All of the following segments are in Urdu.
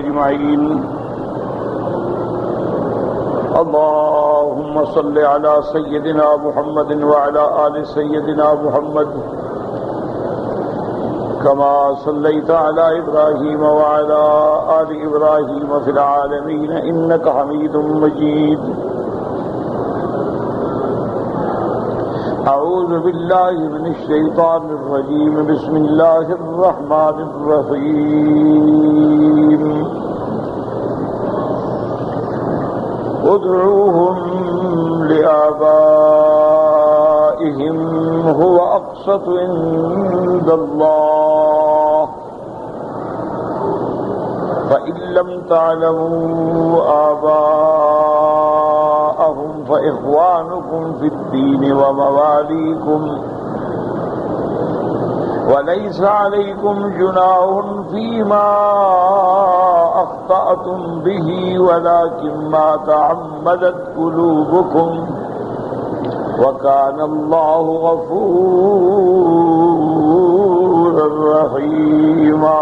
أجمعين. اللهم صل على سيدنا محمد وعلى آل سيدنا محمد كما صليت على إبراهيم وعلى آل إبراهيم في العالمين إنك حميد مجيد. أعوذ بالله من الشيطان الرجيم. بسم الله الرحمن الرحيم. ادعوهم لآبائهم هو أقسط عند الله فإن لم تعلموا آباءهم فإخوانكم في الدين ومواليكم وليس عليكم جناح فيما أخطأتم به ولكن ما تعمدت قلوبكم وكان الله غفورا رحيما.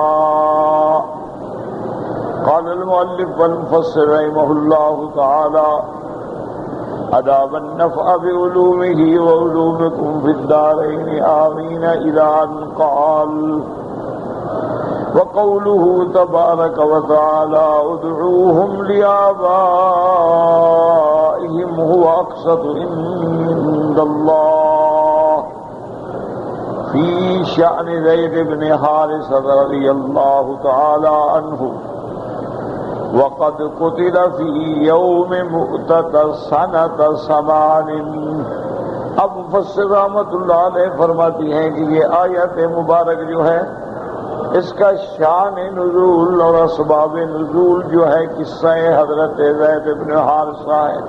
قال المؤلف والمفسر رحمه الله تعالى: أدام النفع بعلومه وعلومكم في الدارين آمين إلى أن قال: وقوله تبارك وتعالى: ادعوهم لآبائهم هو أقسط عند الله في شأن زيد بن حارثة رضي الله تعالى عنه وقد قتل في يوم مؤتة سنة 8. اب مفسر رحمۃ اللہ علیہ فرماتی ہیں کہ یہ آیت مبارک جو ہے اس کا شان نزول اور اسباب نزول جو ہے قصہ حضرت زید بن حارثہ ہے.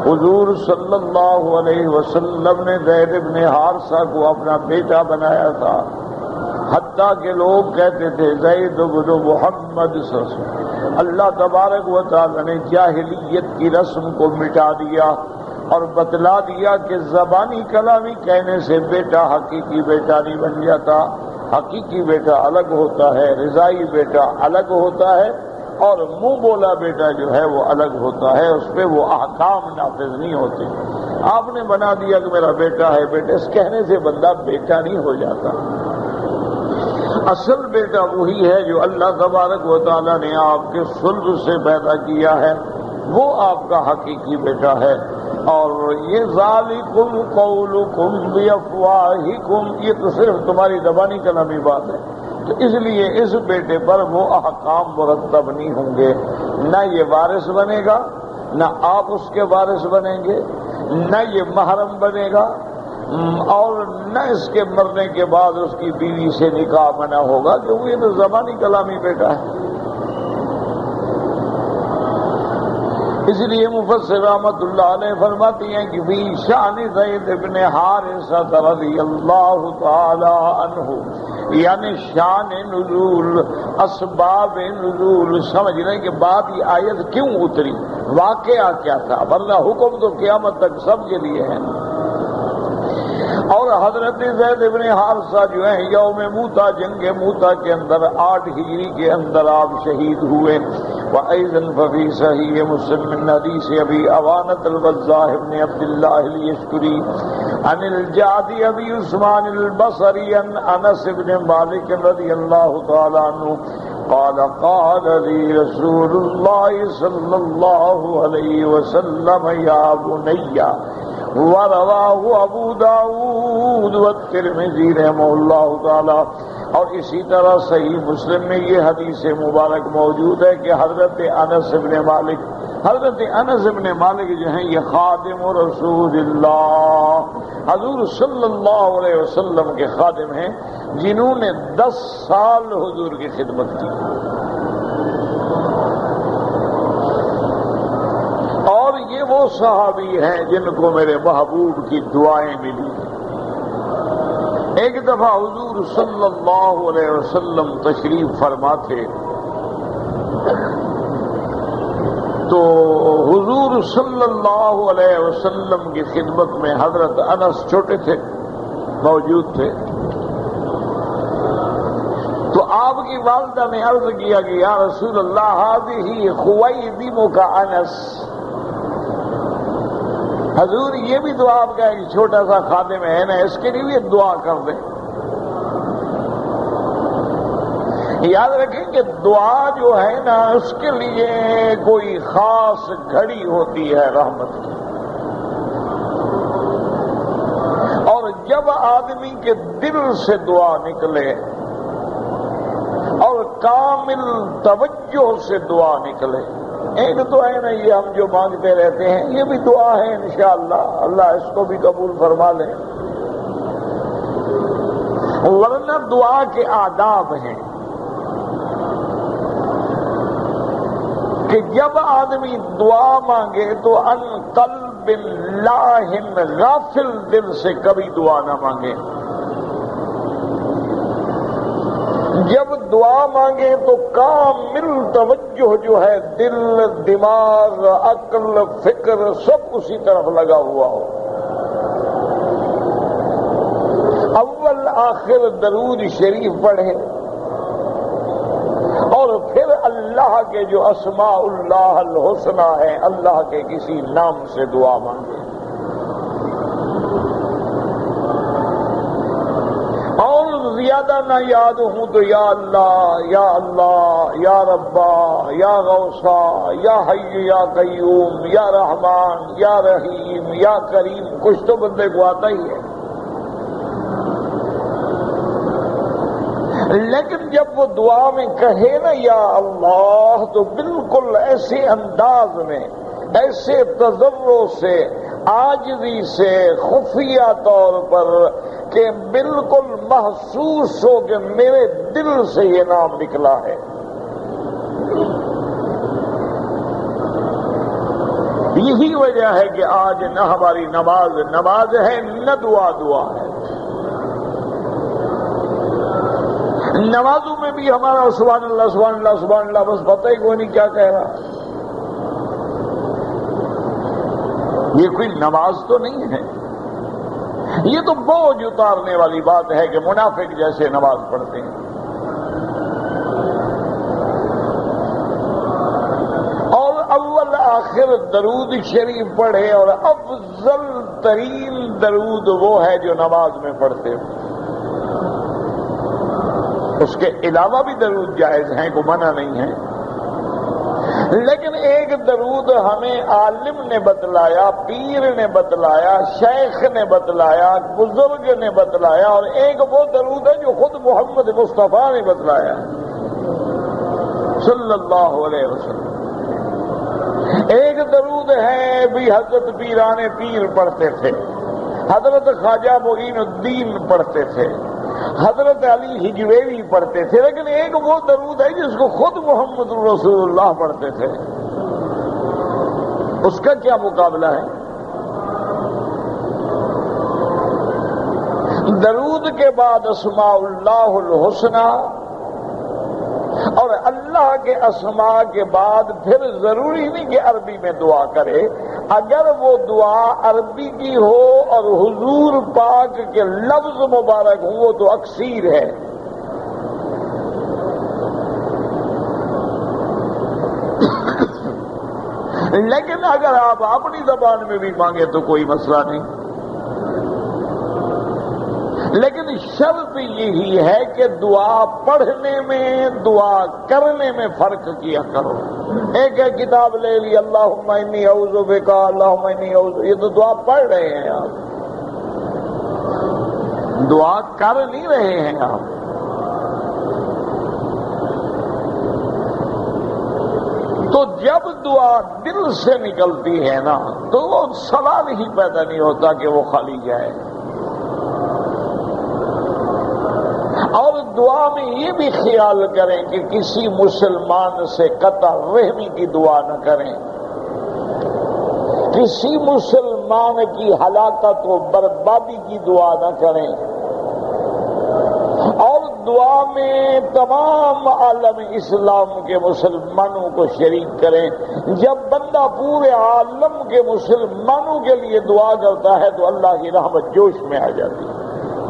حضور صلی اللہ علیہ وسلم نے زید بن حارثہ کو اپنا بیٹا بنایا تھا، حتیٰ کہ لوگ کہتے تھے زید بن محمد صلی اللہ علیہ وسلم. اللہ تبارک و تعالی نے جاہلیت کی رسم کو مٹا دیا اور بتلا دیا کہ زبانی کلامی کہنے سے بیٹا حقیقی بیٹا نہیں بن جاتا. حقیقی بیٹا الگ ہوتا ہے، رضائی بیٹا الگ ہوتا ہے، اور منہ بولا بیٹا جو ہے وہ الگ ہوتا ہے، اس پہ وہ احکام نافذ نہیں ہوتے. آپ نے بنا دیا کہ میرا بیٹا ہے، بیٹا اس کہنے سے بندہ بیٹا نہیں ہو جاتا. اصل بیٹا وہی ہے جو اللہ تبارک و تعالیٰ نے آپ کے صلب سے پیدا کیا ہے، وہ آپ کا حقیقی بیٹا ہے. اور یہ ذالکم قولکم بافواہکم، یہ تو صرف تمہاری زبانی کلامی بات ہے. تو اس لیے اس بیٹے پر وہ احکام مرتب نہیں ہوں گے. نہ یہ وارث بنے گا، نہ آپ اس کے وارث بنیں گے، نہ یہ محرم بنے گا، اور نہ اس کے مرنے کے بعد اس کی بیوی سے نکاح منع ہوگا، کیونکہ یہ تو زبانی کلامی بیٹا ہے. اس لیے مفسر رحمۃ اللہ علیہ فرماتی ہیں کہ فی شأن زید بن حارثہ رضی اللہ تعالی عنہ، یعنی شان نزول، اسباب نزول. سمجھ رہے کہ بات یہ آیت کیوں اتری، واقعہ کیا تھا، ورنہ حکم تو قیامت تک سب کے لیے ہے. اور حضرت زید بن حارثہ جو ہیں یوم موتا، جنگ موتا کے اندر 8 ہجری کے اندر آپ شہید ہوئے. وأيضا ففي صحيح مسلم من حديث أبي عوانة الوضاح بن عبد الله اليشكري عن الجعد أبي عثمان البصري عن أنس بن مالك رضي الله تعالى عنه قال: قال لي رسول الله صلى الله عليه وسلم يا بني. ورواه ابو داود والترمذی رحمہ اللہ تعالی. اور اسی طرح صحیح مسلم میں یہ حدیث مبارک موجود ہے کہ حضرت انس بن مالک جو ہیں یہ خادم رسول اللہ، حضور صلی اللہ علیہ وسلم کے خادم ہیں، جنہوں نے 10 سال حضور کی خدمت کی. اور یہ وہ صحابی ہیں جن کو میرے محبوب کی دعائیں ملی. ایک دفعہ حضور صلی اللہ علیہ وسلم تشریف فرما تھے، تو حضور صلی اللہ علیہ وسلم کی خدمت میں حضرت انس چھوٹے تھے، موجود تھے. تو آپ کی والدہ نے عرض کیا کہ یا رسول اللہ هذه خویدمک انس، حضور یہ بھی دعا آپ کا ایک چھوٹا سا خادم ہے نا، اس کے لیے بھی دعا کر دیں۔ یاد رکھیں کہ دعا جو ہے نا اس کے لیے کوئی خاص گھڑی ہوتی ہے رحمت کی، اور جب آدمی کے دل سے دعا نکلے اور کامل توجہ سے دعا نکلے، ایک تو ہے نا یہ ہم جو مانگتے رہتے ہیں، یہ بھی دعا ہے انشاءاللہ، اللہ اس کو بھی قبول فرما لے، ورنہ دعا کے آداب ہیں کہ جب آدمی دعا مانگے تو ان قلب لاہن غافل دل سے کبھی دعا نہ مانگے، جب دعا مانگے تو کامل توجہ جو ہے دل، دماغ، عقل، فکر سب اسی طرف لگا ہوا ہو، اول آخر درود شریف پڑھے، اور پھر اللہ کے جو اسماء اللہ الحسنی ہے اللہ کے کسی نام سے دعا مانگے، اور زیادہ نہ یاد ہوں تو یا اللہ یا اللہ یا ربا یا غوثا یا حی یا قیوم یا رحمان یا رحیم یا کریم، کچھ تو بندے کو آتا ہی ہے، لیکن جب وہ دعا میں کہے نا یا اللہ تو بالکل ایسے انداز میں، ایسے تضرع سے، عاجزی سے، خفیہ طور پر کہ بالکل محسوس ہو کہ میرے دل سے یہ نام نکلا ہے۔ یہی وجہ ہے کہ آج نہ ہماری نماز ہے نہ دعا ہے، نمازوں میں بھی ہمارا سبحان اللہ سبحان اللہ سبحان اللہ، بس پتہ ہی کوئی نہیں کیا کہہ رہا، یہ کوئی نماز تو نہیں ہے، یہ تو بوجھ اتارنے والی بات ہے کہ منافق جیسے نماز پڑھتے ہیں، اور اول آخر درود شریف پڑھے، اور افضل ترین درود وہ ہے جو نماز میں پڑھتے ہو، اس کے علاوہ بھی درود جائز ہیں، کو منع نہیں ہے، لیکن ایک درود ہمیں عالم نے بتلایا، پیر نے بتلایا، شیخ نے بتلایا، بزرگ نے بتلایا، اور ایک وہ درود ہے جو خود محمد مصطفیٰ نے بتلایا صلی اللہ علیہ وسلم۔ ایک درود ہے بھی حضرت پیران پیر پڑھتے تھے، حضرت خواجہ معین الدین پڑھتے تھے، حضرت علی حجویری پڑھتے تھے، لیکن ایک وہ درود ہے جس کو خود محمد رسول اللہ پڑھتے تھے، اس کا کیا مقابلہ ہے؟ درود کے بعد اسماء اللہ الحسنی، اور اللہ کے اسماء کے بعد پھر ضروری نہیں کہ عربی میں دعا کرے، اگر وہ دعا عربی کی ہو اور حضور پاک کے لفظ مبارک ہوں وہ تو اکثیر ہے، لیکن اگر آپ اپنی زبان میں بھی مانگے تو کوئی مسئلہ نہیں، لیکن شرط یہی ہے کہ دعا پڑھنے میں، دعا کرنے میں فرق کیا کرو۔ ایک کتاب لے لی اللہم انی اعوذ بک، اللہم انی اعوذ، یہ تو دعا پڑھ رہے ہیں آپ، دعا کر نہیں رہے ہیں آپ۔ تو جب دعا دل سے نکلتی ہے نا تو وہ سوال ہی پیدا نہیں ہوتا کہ وہ خالی جائے۔ اور دعا میں یہ بھی خیال کریں کہ کسی مسلمان سے قطع رحمی کی دعا نہ کریں، کسی مسلمان کی ہلاکت و بربادی کی دعا نہ کریں، اور دعا میں تمام عالم اسلام کے مسلمانوں کو شریک کریں۔ جب بندہ پورے عالم کے مسلمانوں کے لیے دعا کرتا ہے تو اللہ کی رحمت جوش میں آ جاتی ہے۔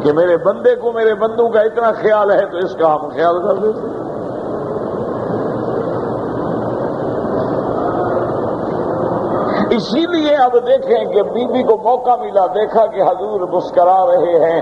کہ میرے بندے کو میرے بندوں کا اتنا خیال ہے تو اس کا ہم خیال کر دیتے. اسی لیے اب دیکھیں کہ بی بی کو موقع ملا، دیکھا کہ حضور مسکرا رہے ہیں.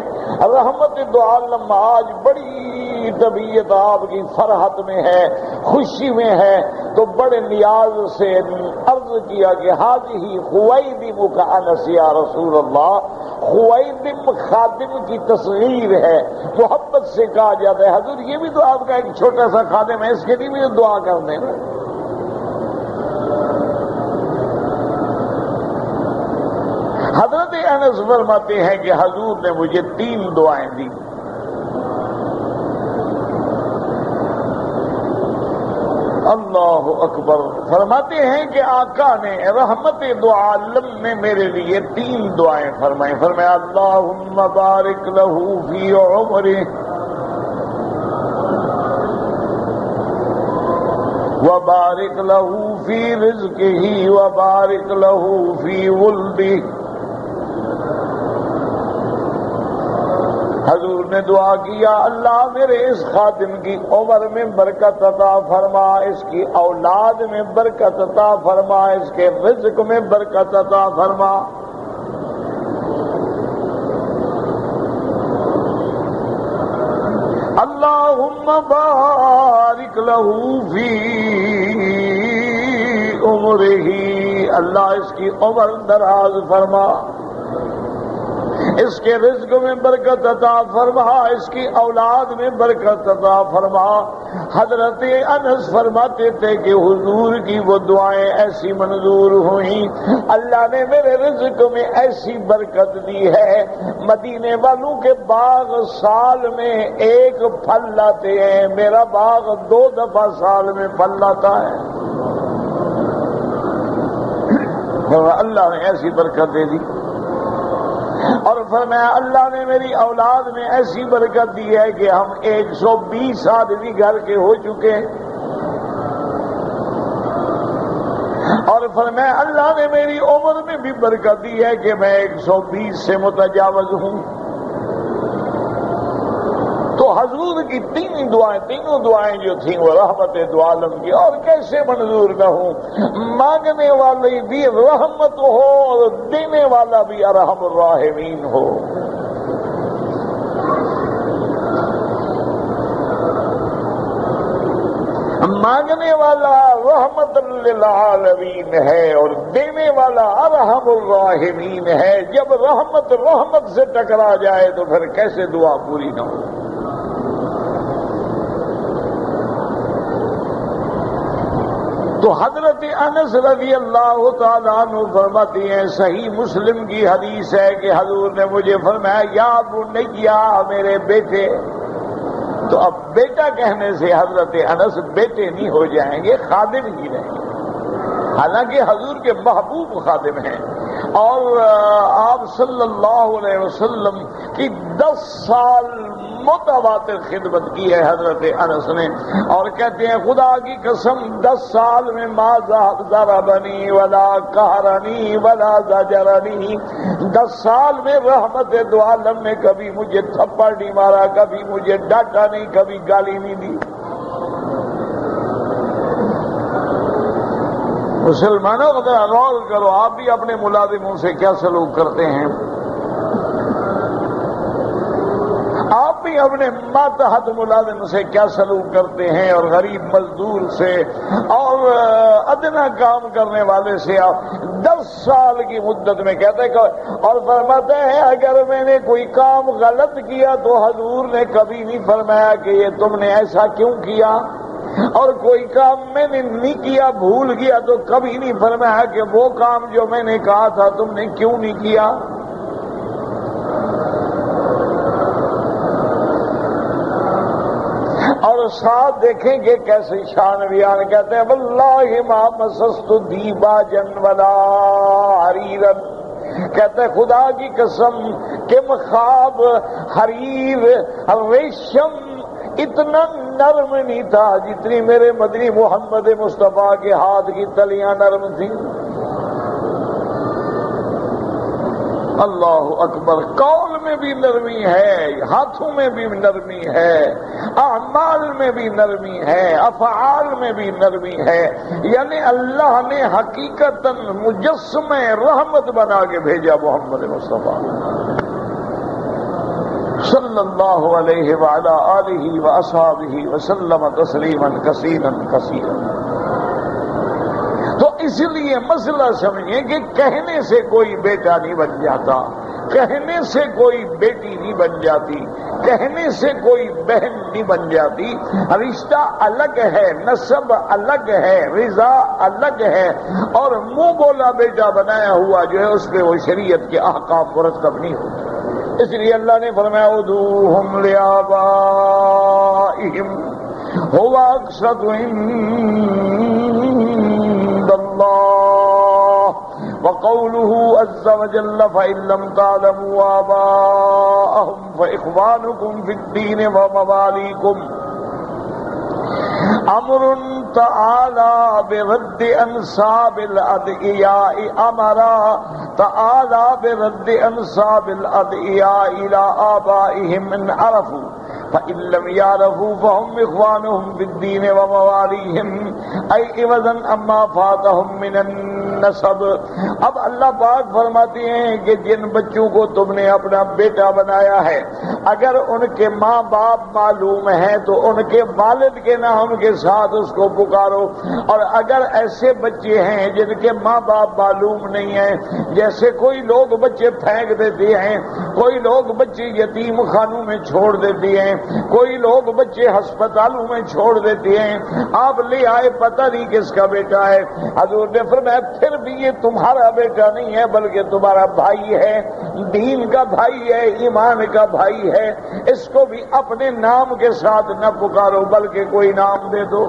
رحمت دو عالم آج بڑی طبیعت آپ کی فرحت میں ہے، خوشی میں ہے، تو بڑے نیاز سے عرض کیا کہ حاضی خویدم کا انس یا رسول اللہ. خویدم خادم کی تصغیر ہے، محبت سے کہا جاتا ہے. حضور یہ بھی تو آپ کا ایک چھوٹا سا خادم ہے، اس کے لیے بھی دعا کر دیں. حضرت انس فرماتے ہیں کہ حضور نے مجھے 3 دعائیں دی. اللہ اکبر. فرماتے ہیں کہ آقا نے رحمت دو عالم نے میرے لیے 3 دعائیں فرمائیں. فرمایا اللہم بارک لہ فی عمرہ وبارک لہ فی رزقہ وبارک لہ فی ولدہ. حضور نے دعا کیا اللہ میرے اس خادم کی عمر میں برکت عطا فرما، اس کی اولاد میں برکت عطا فرما، اس کے رزق میں برکت عطا فرما. اللہم بارک لہ فی عمرہ، اللہ اس کی عمر دراز فرما، اس کے رزق میں برکت عطا فرما، اس کی اولاد میں برکت عطا فرما. حضرت انس فرماتے تھے کہ حضور کی وہ دعائیں ایسی منظور ہوئیں، اللہ نے میرے رزق میں ایسی برکت دی ہے. مدینے والوں کے باغ سال میں 1 پھل لاتے ہیں، میرا باغ 2 دفعہ سال میں پھل لاتا ہے. اللہ نے ایسی برکت دے دی. اور فرمایا اللہ نے میری اولاد میں ایسی برکت دی ہے کہ ہم 120 آدمی گھر کے ہو چکے. اور فرمایا اللہ نے میری عمر میں بھی برکت دی ہے کہ میں 120 سے متجاوز ہوں. تو حضور کی 3 دعائیں جو تھیں وہ رحمت دو عالم کی، اور کیسے منظور نہ ہوں. مانگنے والی بھی رحمت ہو اور دینے والا بھی ارحم الراحمین ہو. مانگنے والا رحمت للعالمین ہے اور دینے والا ارحم الراحمین ہے. جب رحمت سے ٹکرا جائے تو پھر کیسے دعا پوری نہ ہو. تو حضرت انس رضی اللہ تعالیٰ عنہ فرماتی ہیں، صحیح مسلم کی حدیث ہے کہ حضور نے مجھے فرمایا یا بنیا میرے بیٹے. تو اب بیٹا کہنے سے حضرت انس بیٹے نہیں ہو جائیں گے، خادم ہی رہیں گے. حالانکہ حضور کے محبوب خادم ہیں، اور آپ صلی اللہ علیہ وسلم کی 10 سال متواتر خدمت کی ہے حضرت انس نے. اور کہتے ہیں خدا کی قسم 10 سال میں ما ضربنی ولا قہرنی ولا زجرنی، 10 سال میں رحمت دو عالم نے کبھی مجھے تھپڑ نہیں مارا، کبھی مجھے ڈانٹا نہیں، کبھی گالی نہیں دی. مسلمانوں کو ذرا غور کرو، آپ بھی اپنے ملازموں سے کیا سلوک کرتے ہیں؟ آپ بھی اپنے ماتحت ملازم سے کیا سلوک کرتے ہیں؟ اور غریب مزدور سے اور ادنا کام کرنے والے سے 10 سال کی مدت میں کہتے ہیں. اور فرماتے ہیں اگر میں نے کوئی کام غلط کیا تو حضور نے کبھی نہیں فرمایا کہ یہ تم نے ایسا کیوں کیا، اور کوئی کام میں نے نہیں کیا بھول گیا تو کبھی نہیں فرمایا کہ وہ کام جو میں نے کہا تھا تم نے کیوں نہیں کیا. اور ساتھ دیکھیں گے کیسے شان بیان. کہتے ہیں واللہ ما مسست دیباجا ولا حریرا، کہتے ہیں خدا کی قسم کہ مخاب حریر ریشم اتنا نرم نہیں تھا جتنی میرے مدنی محمد مصطفیٰ کے ہاتھ کی تلیاں نرم تھیں. اللہ اکبر. قول میں بھی نرمی ہے، ہاتھوں میں بھی نرمی ہے، اعمال میں بھی نرمی ہے، افعال میں بھی نرمی ہے. یعنی اللہ نے حقیقتاً مجسم رحمت بنا کے بھیجا محمد مصطفیٰ صلی اللہ علیہ وعلی آلہ واصحابہ وسلم تسلیما کثیرا کثیرا. تو اس لیے مسئلہ سمجھیں کہ کہنے سے کوئی بیٹا نہیں بن جاتا، کہنے سے کوئی بیٹی نہیں بن جاتی، کہنے سے کوئی بہن نہیں بن جاتی. رشتہ الگ ہے، نسب الگ ہے، رضا الگ ہے، اور منہ بولا بیٹا بنایا ہوا جو ہے اس پہ وہ شریعت کے احکام مرتب نہیں ہوتے. اس لیے اللہ نے فرمایا ادعوہم لآبائہم هو اقسط عند اللہ وقوله عز وجل فإن لم تعلموا آباءهم فإخوانكم في الدين ومواليكم. امر تعالی برد انساب الادعیاء، امرا تعالی برد انساب الادعیاء الى آبائهم ان عرفوا فإن لم يعرفوا فهم إخوانهم في الدين ومواليهم أي عوضا أما فاتهم من النسب. اب اللہ پاک فرماتے ہیں کہ جن بچوں کو تم نے اپنا بیٹا بنایا ہے، اگر ان کے ماں باپ معلوم ہیں تو ان کے والد کے نام کے ساتھ اس کو پکارو. اور اگر ایسے بچے ہیں جن کے ماں باپ معلوم نہیں ہیں، جیسے کوئی لوگ بچے پھینک دیتے ہیں، کوئی لوگ بچے یتیم خانوں میں چھوڑ دیتے ہیں، کوئی لوگ بچے ہسپتالوں میں چھوڑ دیتے ہیں، آپ لے آئے پتہ نہیں کس کا بیٹا ہے. حضور نے فرمایا پھر بھی یہ تمہارا بیٹا نہیں ہے بلکہ تمہارا بھائی ہے، دین کا بھائی ہے، ایمان کا بھائی ہے. اس کو بھی اپنے نام کے ساتھ نہ پکارو بلکہ کوئی نام دے دو.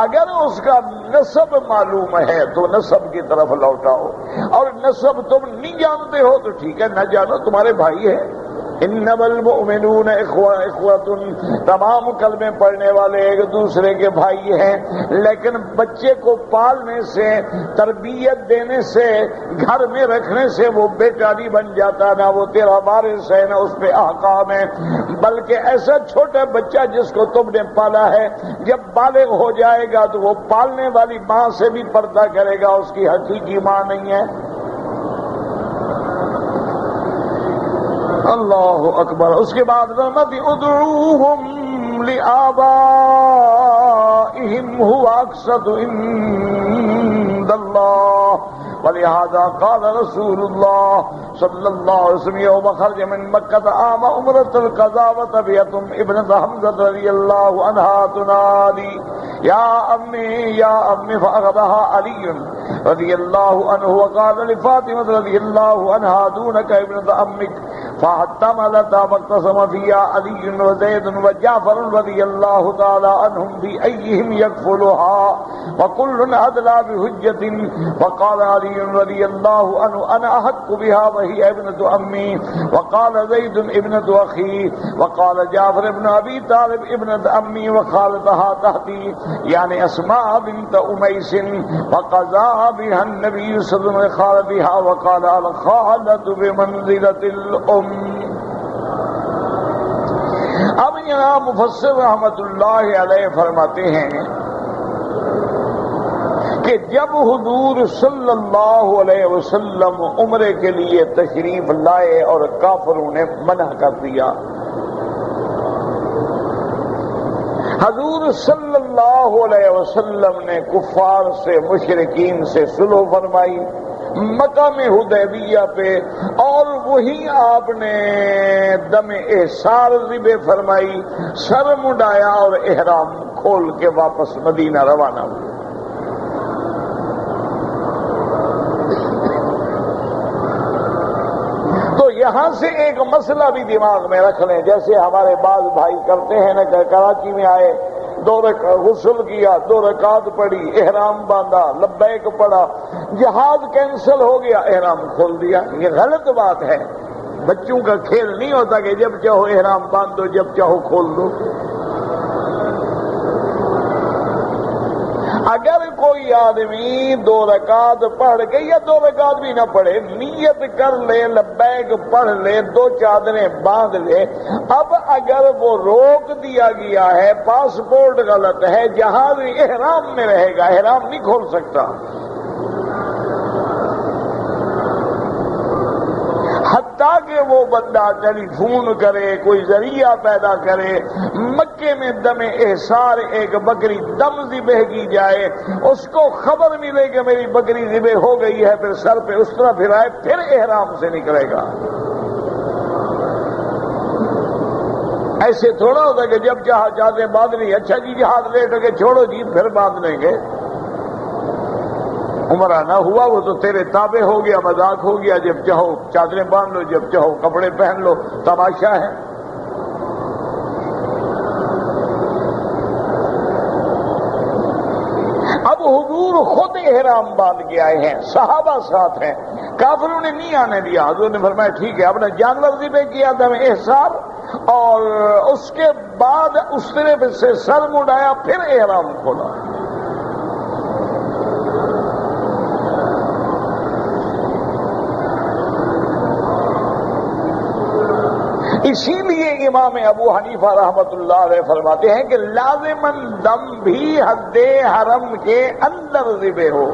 اگر اس کا نسب معلوم ہے تو نسب کی طرف لوٹاؤ، اور نسب تم نہیں جانتے ہو تو ٹھیک ہے، نہ جانو، تمہارے بھائی ہے. انما المؤمنون اخوۃ، تمام کلمے پڑھنے والے ایک دوسرے کے بھائی ہیں. لیکن بچے کو پالنے سے، تربیت دینے سے، گھر میں رکھنے سے وہ بیٹا نہیں بن جاتا، نہ وہ تیرا وارث ہے، نہ اس پہ احکام ہے. بلکہ ایسا چھوٹا بچہ جس کو تم نے پالا ہے جب بالغ ہو جائے گا تو وہ پالنے والی ماں سے بھی پردہ کرے گا، اس کی حقیقی ماں نہیں ہے. اللہ اکبر. اس کے بعد فرماتی ادعوہم لآبائہم هو اقسط عند اللہ. ولہذا قال رسول اللہ صلی اللہ علیہ وسلم یوم خرج من مکہ عام عمرۃ القضاء وطبیعۃ ابنۃ حمزہ رضی اللہ عنہا تنادی یا امی یا امی فاخذها علی رضی اللہ عنہ وقال لفاطمہ رضی اللہ عنہا دونک ابنۃ امک فاحتملت واقتسم فيها علي وزيد وجعفر رضي الله تعالى عنهم بأيهم يكفلها وكل أدلى بحجة. وقال علي رضي الله عنه أنا أحق بها وهي ابنة أمي. وقال زيد ابنة أخي. وقال جعفر ابن أبي طالب ابنة أمي وخالتها تحتي يعني أسماء بنت أميس. وقضى بها النبي صلى الله عليه وسلم خالتها وقال الخالة بمنزلة الأم. اب یہاں مفسر رحمت اللہ علیہ فرماتے ہیں کہ جب حضور صلی اللہ علیہ وسلم عمرے کے لیے تشریف لائے اور کافروں نے منع کر دیا، حضور صلی اللہ علیہ وسلم نے کفار سے، مشرکین سے صلح فرمائی مقام حدیبیہ پہ، اور وہی آپ نے دم احسار ذبح فرمائی، سر مڈایا اور احرام کھول کے واپس مدینہ روانہ ہوئے. تو یہاں سے ایک مسئلہ بھی دماغ میں رکھ لیں، جیسے ہمارے بعض بھائی کرتے ہیں نا کہ کراچی میں آئے، غسل کیا، 2 رکعت پڑھی، احرام باندھا، لبیک پڑھا، جہاد کینسل ہو گیا، احرام کھول دیا. یہ غلط بات ہے. بچوں کا کھیل نہیں ہوتا کہ جب چاہو احرام باندھ دو، جب چاہو کھول دو. اگر کوئی آدمی 2 رکعت پڑھ کے یا 2 رکعت بھی نہ پڑھے، نیت کر لے، لبیک پڑھ لے، 2 چادریں باندھ لے، اب اگر وہ روک دیا گیا ہے، پاسپورٹ غلط ہے، جہاز احرام میں رہے گا، احرام نہیں کھول سکتا، حتیٰ کہ وہ بندہ ٹیلی فون کرے، کوئی ذریعہ پیدا کرے، مکے میں دم احسار ایک بکری دم ذبح کی جائے، اس کو خبر ملے کہ میری بکری ذبح ہو گئی ہے، پھر سر پہ اس طرح پھرائے، پھر احرام سے نکلے گا۔ ایسے تھوڑا ہوتا کہ جب چاہتے باندھ نہیں، اچھا جی جہاز لیٹ کے چھوڑو جی پھر باندھ لیں گے، عمرہ نہ ہوا وہ تو تیرے تابع ہو گیا، مذاق ہو گیا، جب چاہو چادریں باندھ لو، جب چاہو کپڑے پہن لو، تماشا ہے۔ اب حضور خود احرام باندھ کے آئے ہیں، صحابہ ساتھ ہیں، کافروں نے نہیں آنے دیا، حضور نے فرمایا ٹھیک ہے، اپنا جانور ذبح کیا دم احسار، اور اس کے بعد اس طرف سے سر مڑایا، پھر احرام کھولا۔ اسی لیے امام ابو حنیفہ رحمۃ اللہ علیہ فرماتے ہیں کہ لازماً دم بھی حد حرم کے اندر ذبح ہو۔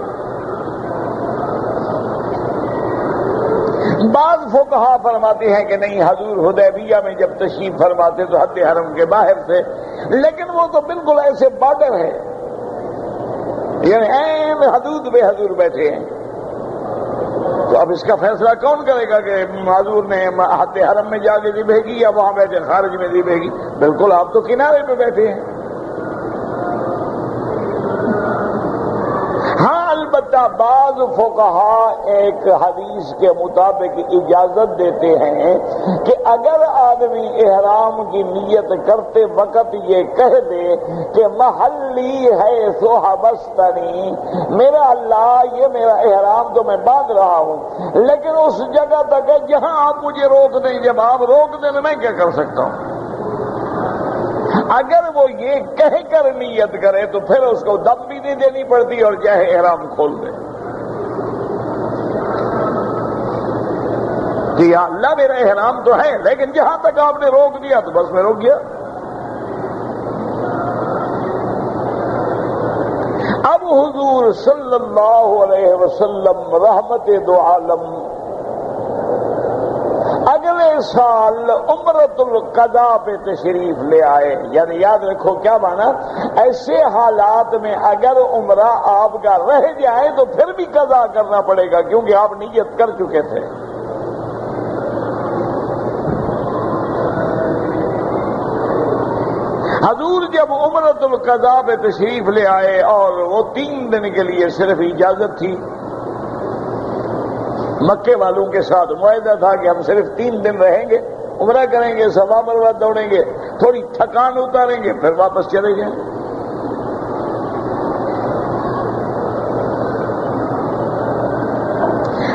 بعض فقہا فرماتے ہیں کہ نہیں، حضور حدیبیہ میں جب تشریف فرماتے تو حد حرم کے باہر تھے، لیکن وہ تو بالکل ایسے بارڈر ہے، یعنی عین حدود پہ حضور بیٹھے ہیں، تو اب اس کا فیصلہ کون کرے گا کہ حضور نے حد حرم میں جا کے ذبح کی یا وہاں بیٹھے خارج میں ذبح کی؟ بالکل آپ تو کنارے پہ بیٹھے ہیں۔ ہاں البتہ بعض فقہا ایک حدیث کے مطابق اجازت دیتے ہیں کہ اگر آدمی احرام کی نیت کرتے وقت یہ کہہ دے کہ محلی ہے سو حبستنی، میرا اللہ یہ میرا احرام تو میں باندھ رہا ہوں، لیکن اس جگہ تک ہے جہاں آپ مجھے روک دیں، جب آپ روک دیں تو میں کیا کر سکتا ہوں؟ اگر وہ یہ کہہ کر نیت کرے تو پھر اس کو دم بھی نہیں دینی پڑتی اور چاہے احرام کھول دے کہ یا اللہ میرا احرام تو ہے، لیکن جہاں تک آپ نے روک دیا تو بس میں روک گیا۔ اب حضور صلی اللہ علیہ وسلم رحمت دو عالم اگلے سال عمرۃ القضاء پہ تشریف لے آئے، یعنی یاد رکھو کیا مانا، ایسے حالات میں اگر عمرہ آپ کا رہ جائے تو پھر بھی قضا کرنا پڑے گا، کیونکہ آپ نیت کر چکے تھے۔ حضور جب عمرۃ القضاء پہ تشریف لے آئے اور وہ 3 دن کے لیے صرف اجازت تھی، مکے والوں کے ساتھ معاہدہ تھا کہ ہم صرف 3 دن رہیں گے، عمرہ کریں گے، صفا مروہ دوڑیں گے، تھوڑی تھکان اتاریں گے، پھر واپس چلے جائیں۔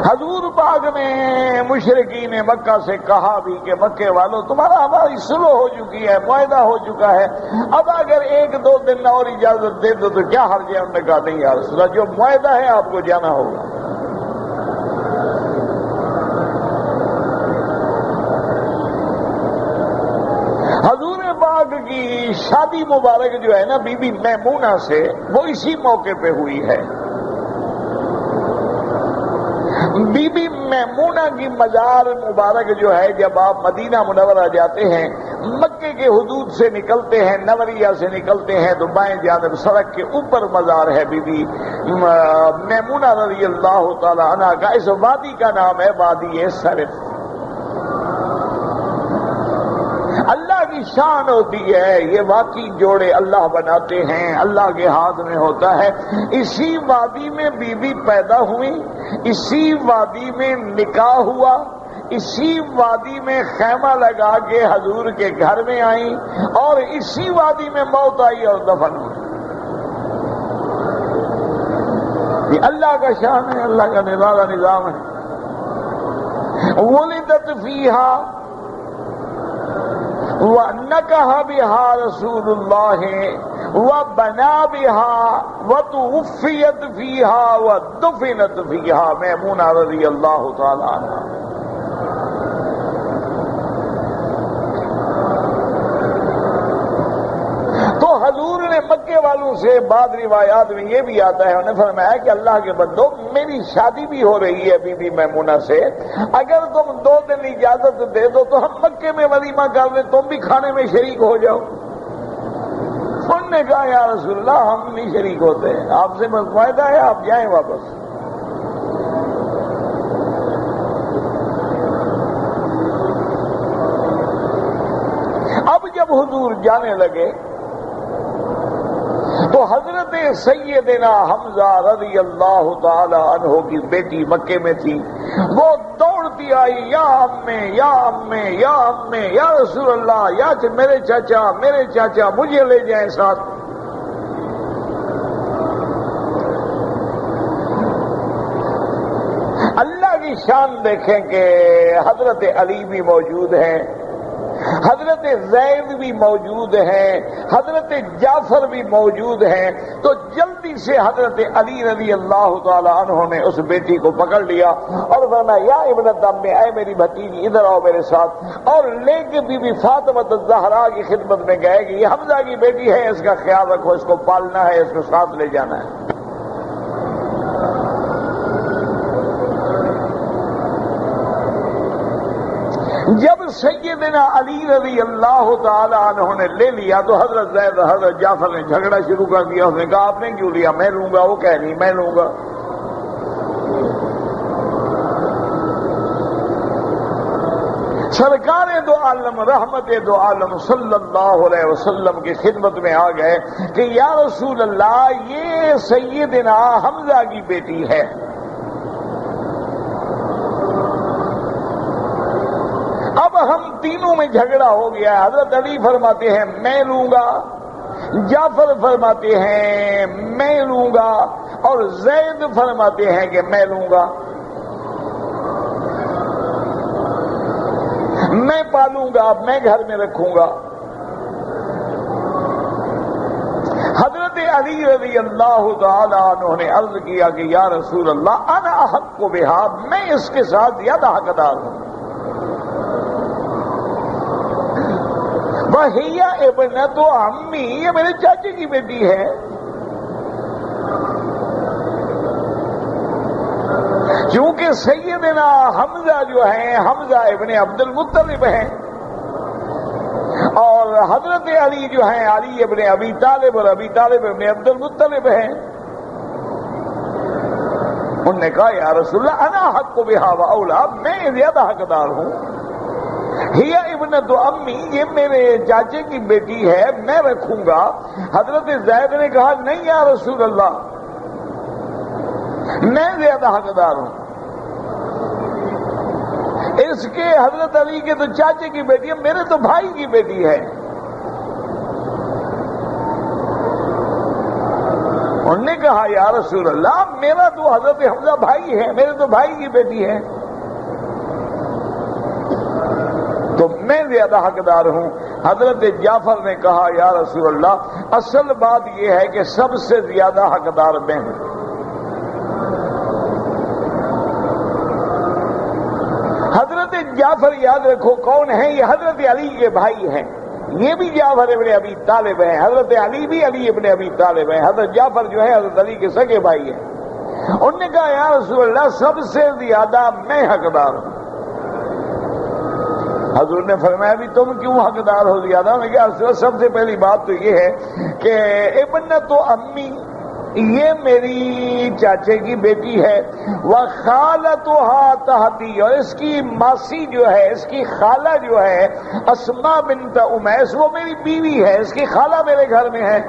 حضور پاک نے مشرکین مکہ سے کہا بھی کہ مکے والوں تمہارا ہماری صلح ہو چکی ہے، معاہدہ ہو چکا ہے، اب اگر 1-2 دن اور اجازت دے دو تو کیا حرج ہے؟ انہوں نے کہا نہیں یا رسول اللہ، جو معاہدہ ہے آپ کو جانا ہوگا۔ حضور پاک کی شادی مبارک جو ہے نا بی بی میمونہ سے، وہ اسی موقع پہ ہوئی ہے۔ بی بی میمونہ کی مزار مبارک جو ہے، جب آپ مدینہ منورہ جاتے ہیں، مکے کے حدود سے نکلتے ہیں، نوریہ سے نکلتے ہیں تو بائیں جانب سڑک کے اوپر مزار ہے بی بی میمونہ رضی اللہ تعالی عنہ کا۔ اس وادی کا نام ہے وادی صرف۔ اللہ کی شان ہوتی ہے، یہ واقعی جوڑے اللہ بناتے ہیں، اللہ کے ہاتھ میں ہوتا ہے۔ اسی وادی میں بی بی پیدا ہوئی، اسی وادی میں نکاح ہوا، اسی وادی میں خیمہ لگا کے حضور کے گھر میں آئیں، اور اسی وادی میں موت آئی اور دفن ہوئی۔ یہ اللہ کا شان ہے، اللہ کا نظام ہے۔ ولدت فیہا وَنَكَحَ بِهَا رَسُولُ اللَّهِ وَبَنَا بِهَا وَتُوفِّيَتْ فِيهَا وَدُفِنَتْ فِيهَا، میمونہ رضی اللہ تعالی عنہ۔ تو حضور نے مکے والوں سے بعض روایات میں یہ بھی آتا ہے، انہوں نے فرمایا کہ اللہ کے بندو، میری شادی بھی ہو رہی ہے بی بی میمونہ سے، اگر تم 2 دن اجازت دے دو تو ہم مکے میں ولیمہ کر دیں، تم بھی کھانے میں شریک ہو جاؤ۔ انہوں نے کہا یا رسول اللہ ہم نہیں شریک ہوتے، آپ سے بس فائدہ ہے، آپ جائیں واپس۔ اب جب حضور جانے لگے تو حضرت سیدنا حمزہ رضی اللہ تعالی عنہ کی بیٹی مکے میں تھی، وہ دوڑتی آئی، یا امّے یا امّے یا امّے یا رسول اللہ، یا میرے چاچا مجھے لے جائیں ساتھ۔ اللہ کی شان دیکھیں کہ حضرت علی بھی موجود ہیں، حضرت زید بھی موجود ہیں، حضرت جعفر بھی موجود ہیں، تو جلدی سے حضرت علی رضی اللہ تعالی عنہ نے اس بیٹی کو پکڑ لیا اور فرمایا یا ابنت امی، اے میری بھتیجی ادھر آؤ میرے ساتھ، اور لے کے بی بی فاطمہ الزہرا کی خدمت میں گئے کہ یہ حمزہ کی بیٹی ہے، اس کا خیال رکھو، اس کو پالنا ہے، اس کو ساتھ لے جانا ہے۔ جب سیدنا علی رضی اللہ تعالی عنہ نے لے لیا تو حضرت زید حضرت جعفر نے جھگڑا شروع کر دیا، اس نے کہا آپ نے کیوں لیا، میں لوں گا، وہ کہہ نہیں میں لوں گا۔ سرکار دو عالم رحمت دو عالم صلی اللہ علیہ وسلم کی خدمت میں آ گئے کہ یا رسول اللہ یہ سیدنا حمزہ کی بیٹی ہے، اب ہم تینوں میں جھگڑا ہو گیا ہے، حضرت علی فرماتے ہیں میں لوں گا، جعفر فرماتے ہیں میں لوں گا، اور زید فرماتے ہیں کہ میں لوں گا، میں پالوں گا، میں گھر میں رکھوں گا۔ حضرت علی رضی اللہ تعالی عنہ نے عرض کیا کہ یا رسول اللہ انا احق بہا، میں اس کے ساتھ زیادہ حقدار ہوں۔ وَهِيَ ابْنَتُ عَمِّي، یہ میرے چاچے کی بیٹی ہے۔ چونکہ سیدنا حمزہ جو ہیں، حمزہ ابن عبد المطلب ہیں، اور حضرت علی جو ہیں علی ابن ابی طالب، اور ابی طالب ابن عبد المطلب ہیں۔ انہوں نے کہا یا رسول اللہ انا حق بہا و اولا، میں زیادہ حقدار ہوں۔ ہی ابنت امی، یہ میرے چاچے کی بیٹی ہے، میں رکھوں گا۔ حضرت زید نے کہا نہیں یا رسول اللہ، میں زیادہ حقدار ہوں، اس کے حضرت علی کے تو چاچے کی بیٹی ہے، میرے تو بھائی کی بیٹی ہے۔ انہوں نے کہا یا رسول اللہ میرا تو حضرت حمزہ بھائی ہے، میرے تو بھائی کی بیٹی ہے، تو میں زیادہ حقدار ہوں۔ حضرت جعفر نے کہا یا رسول اللہ اصل بات یہ ہے کہ سب سے زیادہ حقدار میں ہوں۔ حضرت جعفر یاد رکھو کون ہے، یہ حضرت علی کے بھائی ہیں، یہ بھی جعفر ابن ابی طالب ہیں، حضرت علی بھی علی ابن ابی طالب ہیں، حضرت جعفر جو ہے حضرت علی کے سگے بھائی ہیں۔ انہوں نے کہا یا رسول اللہ سب سے زیادہ میں حقدار ہوں۔ حضور نے فرمایا بھی تم کیوں حقدار ہو زیادہ؟ انہوں نے کہا سب سے پہلی بات تو یہ ہے کہ ابنت امی، یہ میری چاچے کی بیٹی ہے، وخالتها تحتی، اور اس کی ماسی جو ہے، اس کی خالہ جو ہے اسماء بنت امیس، وہ میری بیوی ہے، اس کی خالہ میرے گھر میں ہے۔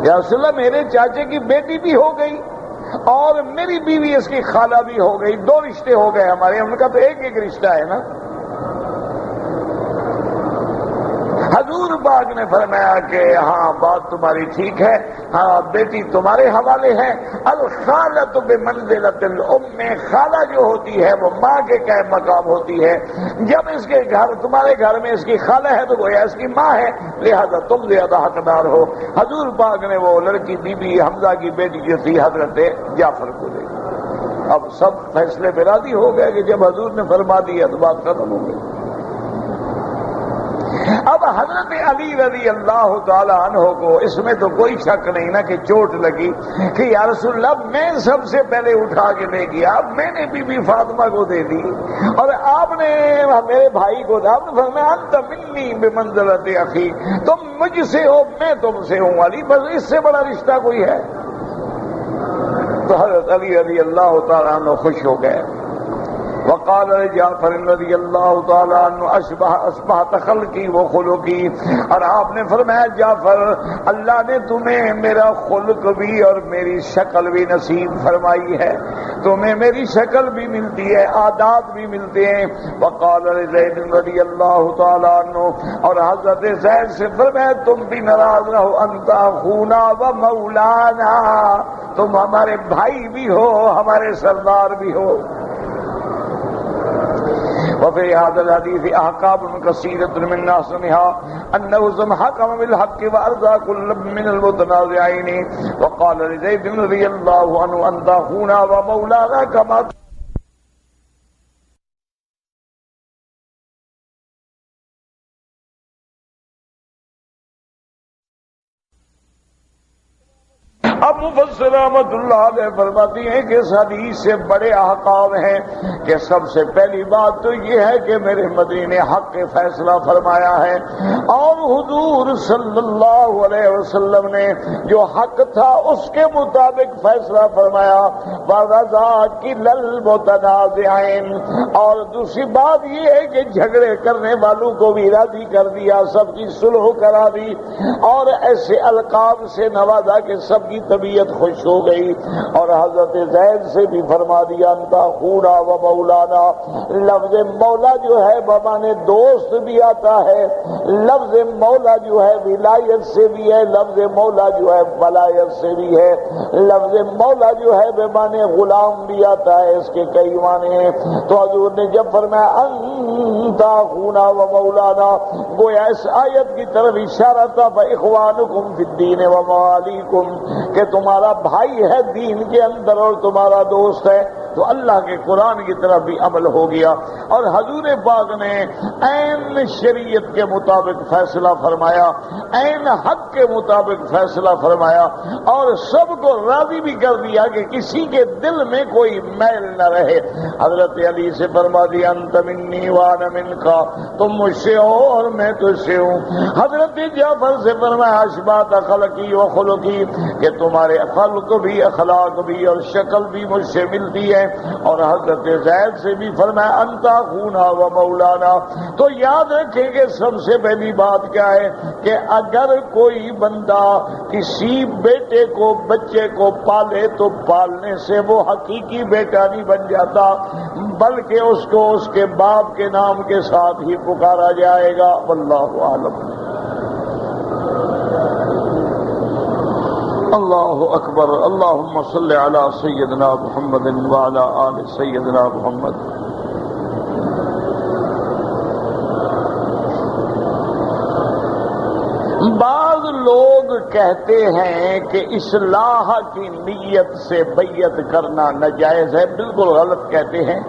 یا رسول اللہ میرے چاچے کی بیٹی بھی ہو گئی اور میری بیوی اس کی خالہ بھی ہو گئی، 2 رشتے ہو گئے ہمارے، ان کا تو ایک رشتہ ہے نا۔ حضور پاک نے فرمایا کہ ہاں بات تمہاری ٹھیک ہے، ہاں بیٹی تمہارے حوالے ہے۔ الخالۃ بمنزلۃ الام، خالہ جو ہوتی ہے وہ ماں کے قائم مقام ہوتی ہے۔ جب اس کے گھر تمہارے گھر میں اس کی خالہ ہے تو گویا اس کی ماں ہے، لہذا تم زیادہ حقدار ہو۔ حضور پاک نے وہ لڑکی بی بی حمزہ کی بیٹی جو تھی حضرت جعفر کو دے دی۔ اب سب فیصلے پہ راضی ہو گئے کہ جب حضور نے فرما دیا تو بات ختم ہو گئی۔ اب حضرت علی رضی اللہ تعالی عنہ کو اس میں تو کوئی شک نہیں نا کہ چوٹ لگی کہ یا رسول اللہ میں سب سے پہلے اٹھا کے لے گیا، اب میں نے بی بی فاطمہ کو دے دی اور آپ نے میرے بھائی کو دیا۔ آپ نے فرمایا انت منی بمنزلۃ اخی، تم مجھ سے ہو میں تم سے ہوں علی، بس اس سے بڑا رشتہ کوئی ہے؟ تو حضرت علی رضی اللہ تعالی عنہ خوش ہو گئے۔ وقال جعفر رضی اللہ تعالی عنہ اشبہت خلقی و خلقی، اور آپ نے فرمایا جعفر اللہ نے تمہیں میرا خلق بھی اور میری شکل بھی نصیب فرمائی ہے، تمہیں میری شکل بھی ملتی ہے، عادات بھی ملتے ہیں۔ وقال زید رضی اللہ تعالی عنہ، اور حضرت زید سے فرمایا تم بھی ناراض رہو، انت اخونا و مولانا، تم ہمارے بھائی بھی ہو ہمارے سردار بھی ہو۔ وفي هذا الحديث أحكام كثيرة من أحسنها أنه حكم بالحق وأرضى كل من المتنازعين، وقال لزيد رضي الله عنه أنت أخونا ومولانا كما اب مفسر رحمۃ اللہ علیہ فرماتی ہیں کہ اس حدیث سے بڑے احکام ہیں کہ سب سے پہلی بات تو یہ ہے کہ میرے مدنی نے حق کے فیصلہ فرمایا ہے، اور حضور صلی اللہ علیہ وسلم نے جو حق تھا اس کے مطابق فیصلہ فرمایا۔ وَرَضَا كِلَّا الْمُتَنَازِعَيْنِ، اور دوسری بات یہ ہے کہ جھگڑے کرنے والوں کو بھی راضی کر دیا، سب کی صلح کرا دی، اور ایسے القاب سے نوازا کہ سب کی طبیعت خوش ہو گئی۔ اور حضرت زید سے بھی فرما دیا انتا خونا و مولانا، لفظ مولا جو ہے بمانے دوست بھی آتا ہے، لفظ مولا جو ہے ولایت سے بھی ہے، لفظ مولا جو ہے ولایت سے بھی ہے، لفظ مولا جو ہے بمانے غلام بھی آتا ہے، اس کے کئی معنی ہیں۔ تو حضور نے جب فرمایا انتا خونا و مولانا، گویا اس آیت کی طرف اشارہ تھا فاخوانکم فی الدین و موالیکم، کہ تمہارا بھائی ہے دین کے اندر اور تمہارا دوست ہے۔ تو اللہ کے قرآن کی طرف بھی عمل ہو گیا، اور حضور پاک نے عین شریعت کے مطابق فیصلہ فرمایا، عین حق کے مطابق فیصلہ فرمایا، اور سب کو راضی بھی کر دیا کہ کسی کے دل میں کوئی میل نہ رہے۔ حضرت علی سے فرما دیا انت منی وانا منکا، تم مجھ سے ہو اور میں تجھ سے ہوں۔ حضرت جعفر سے فرمایا اشبہت خلقی و خلقی، کہ تمہارے خلق بھی اخلاق بھی اور شکل بھی مجھ سے ملتی ہے۔ اور حضرت زید سے بھی فرمایا انت اخونا و مولانا۔ تو یاد رکھیں کہ سب سے پہلی بات کیا ہے کہ اگر کوئی بندہ کسی بیٹے کو بچے کو پالے تو پالنے سے وہ حقیقی بیٹا نہیں بن جاتا، بلکہ اس کو اس کے باپ کے نام کے ساتھ ہی پکارا جائے گا۔ واللہ اعلم۔ اللہ اکبر۔ اللہم صلی علی سیدنا محمد وعلی آل سیدنا محمد۔ بعض لوگ کہتے ہیں کہ اصلاح کی نیت سے بیعت کرنا ناجائز ہے، بالکل غلط کہتے ہیں۔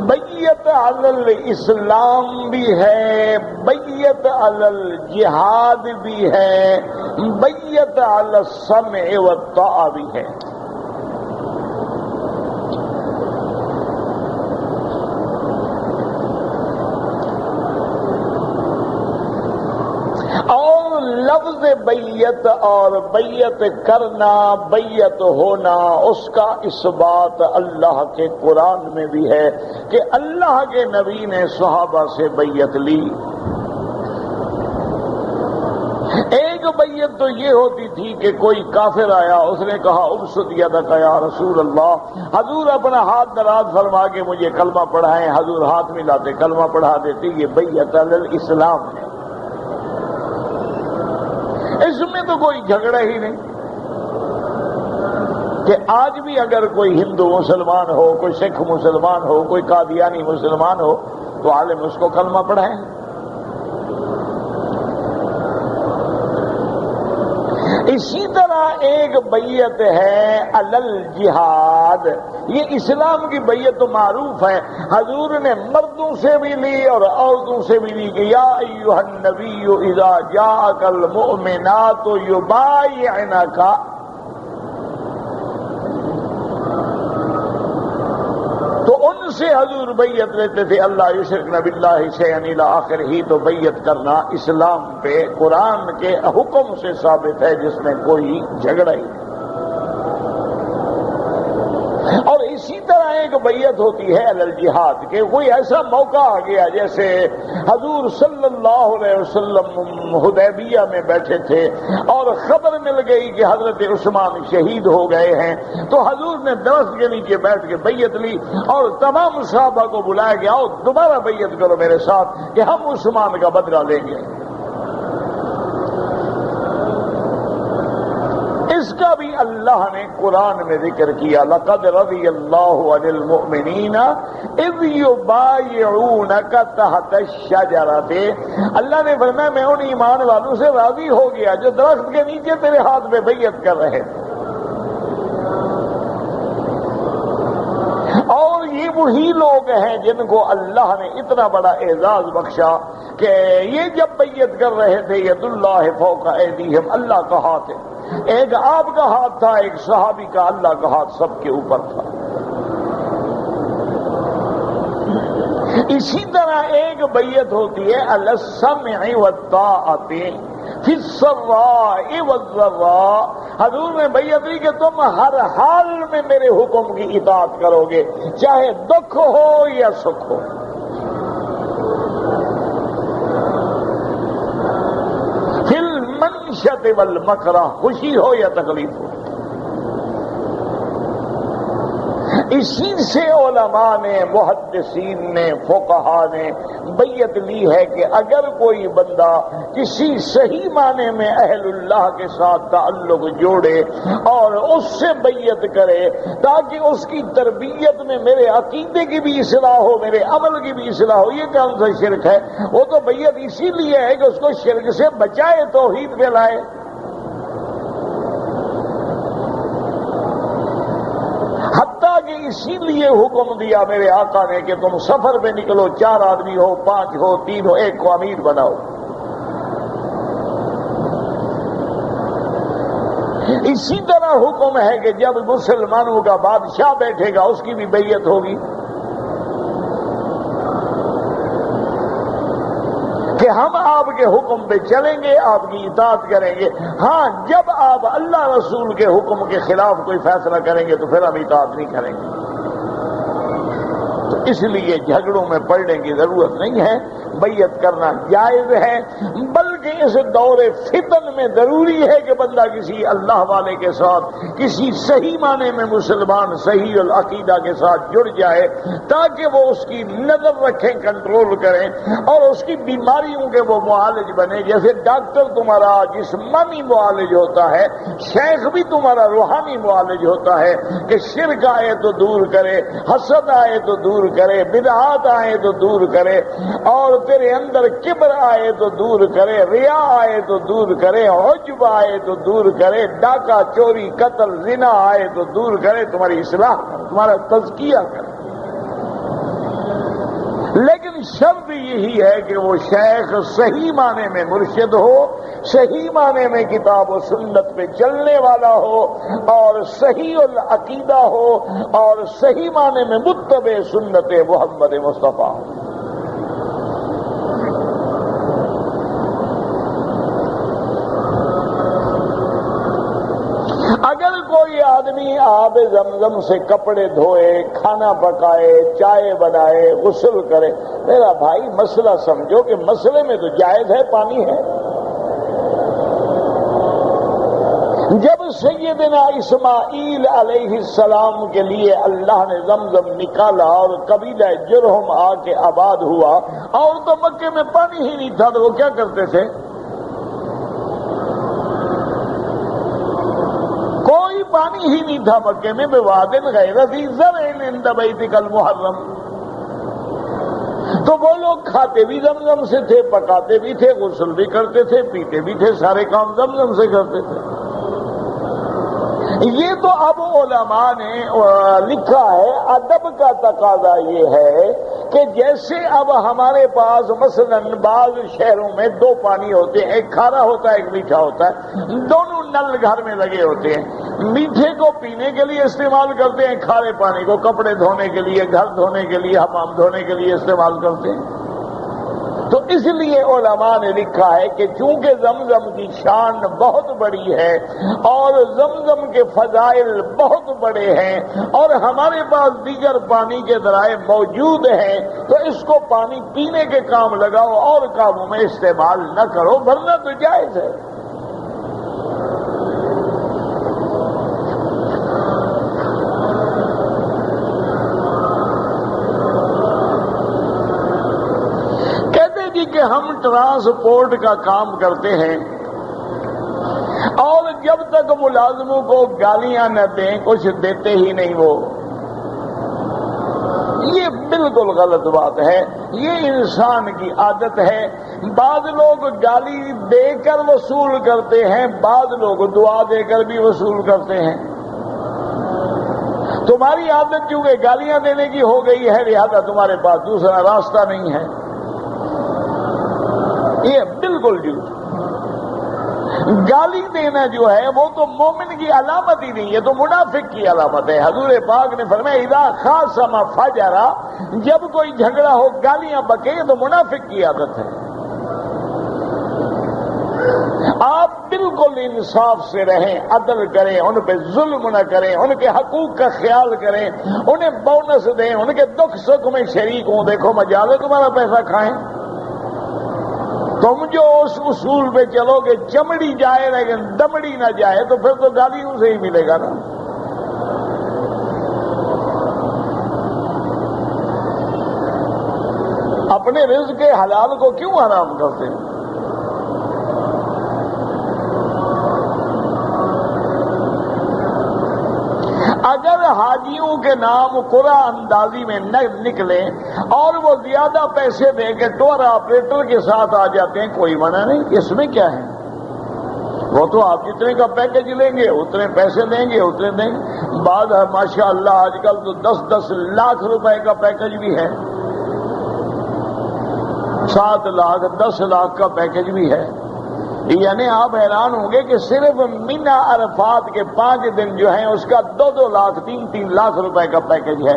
بیعت علی الاسلام بھی ہے، بیعت علی الجہاد بھی ہے، بیعت علی السمع والطاعہ بھی ہے۔ اور لفظ بیعت اور بیعت کرنا، بیعت ہونا، اس کا اثبات اللہ کے قرآن میں بھی ہے کہ اللہ کے نبی نے صحابہ سے بیعت لی۔ ایک بیعت تو یہ ہوتی تھی کہ کوئی کافر آیا، اس نے کہا ابسط یدک یا رسول اللہ، حضور اپنا ہاتھ دراز فرما کے مجھے کلمہ پڑھائیں، حضور ہاتھ ملاتے کلمہ پڑھا دیتے، یہ بیعت علی الاسلام ہے، اس میں تو کوئی جھگڑا ہی نہیں کہ آج بھی اگر کوئی ہندو مسلمان ہو، کوئی سکھ مسلمان ہو، کوئی قادیانی مسلمان ہو تو عالم اس کو کلمہ پڑھائیں۔ اسی طرح ایک بیعت ہے علی الجہاد، یہ اسلام کی بیعت تو معروف ہے، حضور نے مردوں سے بھی لی اور عورتوں سے بھی لی کہ یا ایھا النبی اذا جاءک المؤمنات یبایعنک، تو ان سے حضور بیعت لیتے تھے، اللہ یشرکن باللہ شیئا الی آخر ہی، تو بیعت کرنا اسلام پہ قرآن کے حکم سے ثابت ہے جس میں کوئی جھگڑا ہی نہیں۔ اور اسی طرح ایک بیعت ہوتی ہے علی الجہاد کہ کوئی ایسا موقع آ گیا، جیسے حضور صلی اللہ علیہ وسلم حدیبیہ میں بیٹھے تھے اور خبر مل گئی کہ حضرت عثمان شہید ہو گئے ہیں، تو حضور نے درخت کے نیچے بیٹھ کے بیعت لی اور تمام صحابہ کو بلایا کہ آؤ دوبارہ بیعت کرو میرے ساتھ کہ ہم عثمان کا بدلہ لیں گے۔ اس کا بھی اللہ نے قرآن میں ذکر کیا، لقد رضی اللہ عن المؤمنین اذ یبایعونک تحت الشجرۃ، اللہ نے فرمایا میں ان ایمان والوں سے راضی ہو گیا جو درخت کے نیچے تیرے ہاتھ میں بیعت کر رہے تھے۔ اور یہ وہی لوگ ہیں جن کو اللہ نے اتنا بڑا اعزاز بخشا کہ یہ جب بیعت کر رہے تھے ید اللہ فوق ایدیہم، اللہ کا ہاتھ ہے، ایک آپ کا ہاتھ تھا، ایک صحابی کا، اللہ کا ہاتھ سب کے اوپر تھا۔ اسی طرح ایک بیعت ہوتی ہے علی السمع والطاعۃ فی السراء والضراء، حضور نے بیعت دی کہ تم ہر حال میں میرے حکم کی اطاعت کرو گے، چاہے دکھ ہو یا سکھ ہو۔ فی المنشط والمکرہ، خوشی ہو یا تکلیف ہو۔ اسی سے علماء نے، محدثین نے، فقہاء نے بیعت لی ہے کہ اگر کوئی بندہ کسی صحیح معنی میں اہل اللہ کے ساتھ تعلق جوڑے اور اس سے بیعت کرے تاکہ اس کی تربیت میں میرے عقیدے کی بھی اصلاح ہو، میرے عمل کی بھی اصلاح ہو، یہ کون سا شرک ہے؟ وہ تو بیعت اسی لیے ہے کہ اس کو شرک سے بچائے، توحید پہ لائے۔ حتیٰ کہ اسی لیے حکم دیا میرے آقا نے کہ تم سفر پہ نکلو، 4 آدمی ہو، 5 ہو، 3 ہو، ایک کو امیر بناؤ۔ اسی طرح حکم ہے کہ جب مسلمانوں کا بادشاہ بیٹھے گا اس کی بھی بیعت ہوگی کہ ہم آپ کے حکم پہ چلیں گے، آپ کی اطاعت کریں گے، ہاں جب آپ اللہ رسول کے حکم کے خلاف کوئی فیصلہ کریں گے تو پھر ہم اطاعت نہیں کریں گے۔ تو اس لیے جھگڑوں میں پڑنے کی ضرورت نہیں ہے، بیعت کرنا جائز ہے، بلکہ اس دور فتن میں ضروری ہے کہ بندہ کسی اللہ والے کے ساتھ، کسی صحیح معنی میں مسلمان صحیح العقیدہ کے ساتھ جڑ جائے تاکہ وہ اس کی نظر رکھیں، کنٹرول کریں اور اس کی بیماریوں کے وہ معالج بنے۔ جیسے ڈاکٹر تمہارا جسمانی معالج ہوتا ہے، شیخ بھی تمہارا روحانی معالج ہوتا ہے کہ شرک آئے تو دور کرے، حسد آئے تو دور کرے، بدعات آئے تو دور کرے، اور تیرے اندر کبر آئے تو دور کرے، ریا آئے تو دور کرے، عجب آئے تو دور کرے، ڈاکہ چوری قتل زنا آئے تو دور کرے، تمہاری اصلاح کر، تمہارا تزکیہ کر۔ لیکن شرط یہی ہے کہ وہ شیخ صحیح معنی میں مرشد ہو، صحیح معنی میں کتاب و سنت پہ چلنے والا ہو اور صحیح العقیدہ ہو اور صحیح معنی میں متبع سنت محمد مصطفیٰ ہو۔ اگر کوئی آدمی آب زمزم سے کپڑے دھوئے، کھانا پکائے، چائے بنائے، غسل کرے، میرا بھائی مسئلہ سمجھو کہ مسئلے میں تو جائز ہے، پانی ہے، سیدنا اسماعیل علیہ السلام کے لیے اللہ نے زمزم نکالا اور قبیلہ جرہم آ کے آباد ہوا، اور تو مکے میں پانی ہی نہیں تھا، تو وہ کیا کرتے تھے؟ کوئی پانی ہی نہیں تھا مکے میں، بوادٍ غیر ذی زرع عند بیتک المحرم، تو وہ لوگ کھاتے بھی زمزم سے تھے، پکاتے بھی تھے، غسل بھی کرتے تھے، پیتے بھی تھے، سارے کام زمزم سے کرتے تھے۔ یہ تو اب علماء نے لکھا ہے، ادب کا تقاضا یہ ہے کہ جیسے اب ہمارے پاس مثلا بعض شہروں میں دو پانی ہوتے ہیں، ایک کھارا ہوتا ہے ایک میٹھا ہوتا ہے، دونوں نل گھر میں لگے ہوتے ہیں، میٹھے کو پینے کے لیے استعمال کرتے ہیں، کھارے پانی کو کپڑے دھونے کے لیے، گھر دھونے کے لیے، حمام دھونے کے لیے استعمال کرتے ہیں۔ تو اس لیے علماء نے لکھا ہے کہ چونکہ زمزم کی شان بہت بڑی ہے اور زمزم کے فضائل بہت بڑے ہیں اور ہمارے پاس دیگر پانی کے ذرائع موجود ہیں، تو اس کو پانی پینے کے کام لگاؤ اور کاموں میں استعمال نہ کرو، ورنہ تو جائز ہے۔ کہ ہم ٹرانسپورٹ کا کام کرتے ہیں اور جب تک ملازموں کو گالیاں نہ دیں کچھ دیتے ہی نہیں، وہ یہ بالکل غلط بات ہے، یہ انسان کی عادت ہے۔ بعض لوگ گالی دے کر وصول کرتے ہیں، بعض لوگ دعا دے کر بھی وصول کرتے ہیں۔ تمہاری عادت چونکہ گالیاں دینے کی ہو گئی ہے، لہذا تمہارے پاس دوسرا راستہ نہیں ہے، یہ بالکل جھوٹ۔ گالی دینا جو ہے وہ تو مومن کی علامت ہی نہیں ہے، تو منافق کی علامت ہے۔ حضور پاک نے فرمایا اذا خاصم فجر، جب کوئی جھگڑا ہو گالیاں بکے، تو منافق کی عادت ہے۔ آپ بالکل انصاف سے رہیں، عدل کریں، ان پہ ظلم نہ کریں، ان کے حقوق کا خیال کریں، انہیں بونس دیں، ان کے دکھ سکھ میں شریک ہوں۔ دیکھو مجال ہے تمہارا پیسہ کھائیں، تم جو اس اصول پہ چلو کہ چمڑی جائے لیکن دمڑی نہ جائے، تو پھر تو گالیوں سے ہی ملے گا نا۔ اپنے رزق کے حلال کو کیوں حرام کرتے ہیں؟ اگر حاجیوں کے نام قرعہ اندازی میں نہ نکلے اور وہ زیادہ پیسے دے کے ٹور آپریٹر کے ساتھ آ جاتے ہیں، کوئی منع نہیں، اس میں کیا ہے؟ وہ تو آپ جتنے کا پیکج لیں گے اتنے پیسے دیں گے، اتنے دیں گے۔ بعض ماشاء اللہ آج کل تو 10-10 لاکھ روپے کا پیکج بھی ہے، 7 لاکھ 10 لاکھ کا پیکج بھی ہے۔ یعنی آپ حیران ہوں گے کہ صرف مینا عرفات کے 5 دن جو ہیں اس کا 2-2 لاکھ 3-3 لاکھ روپے کا پیکج ہے۔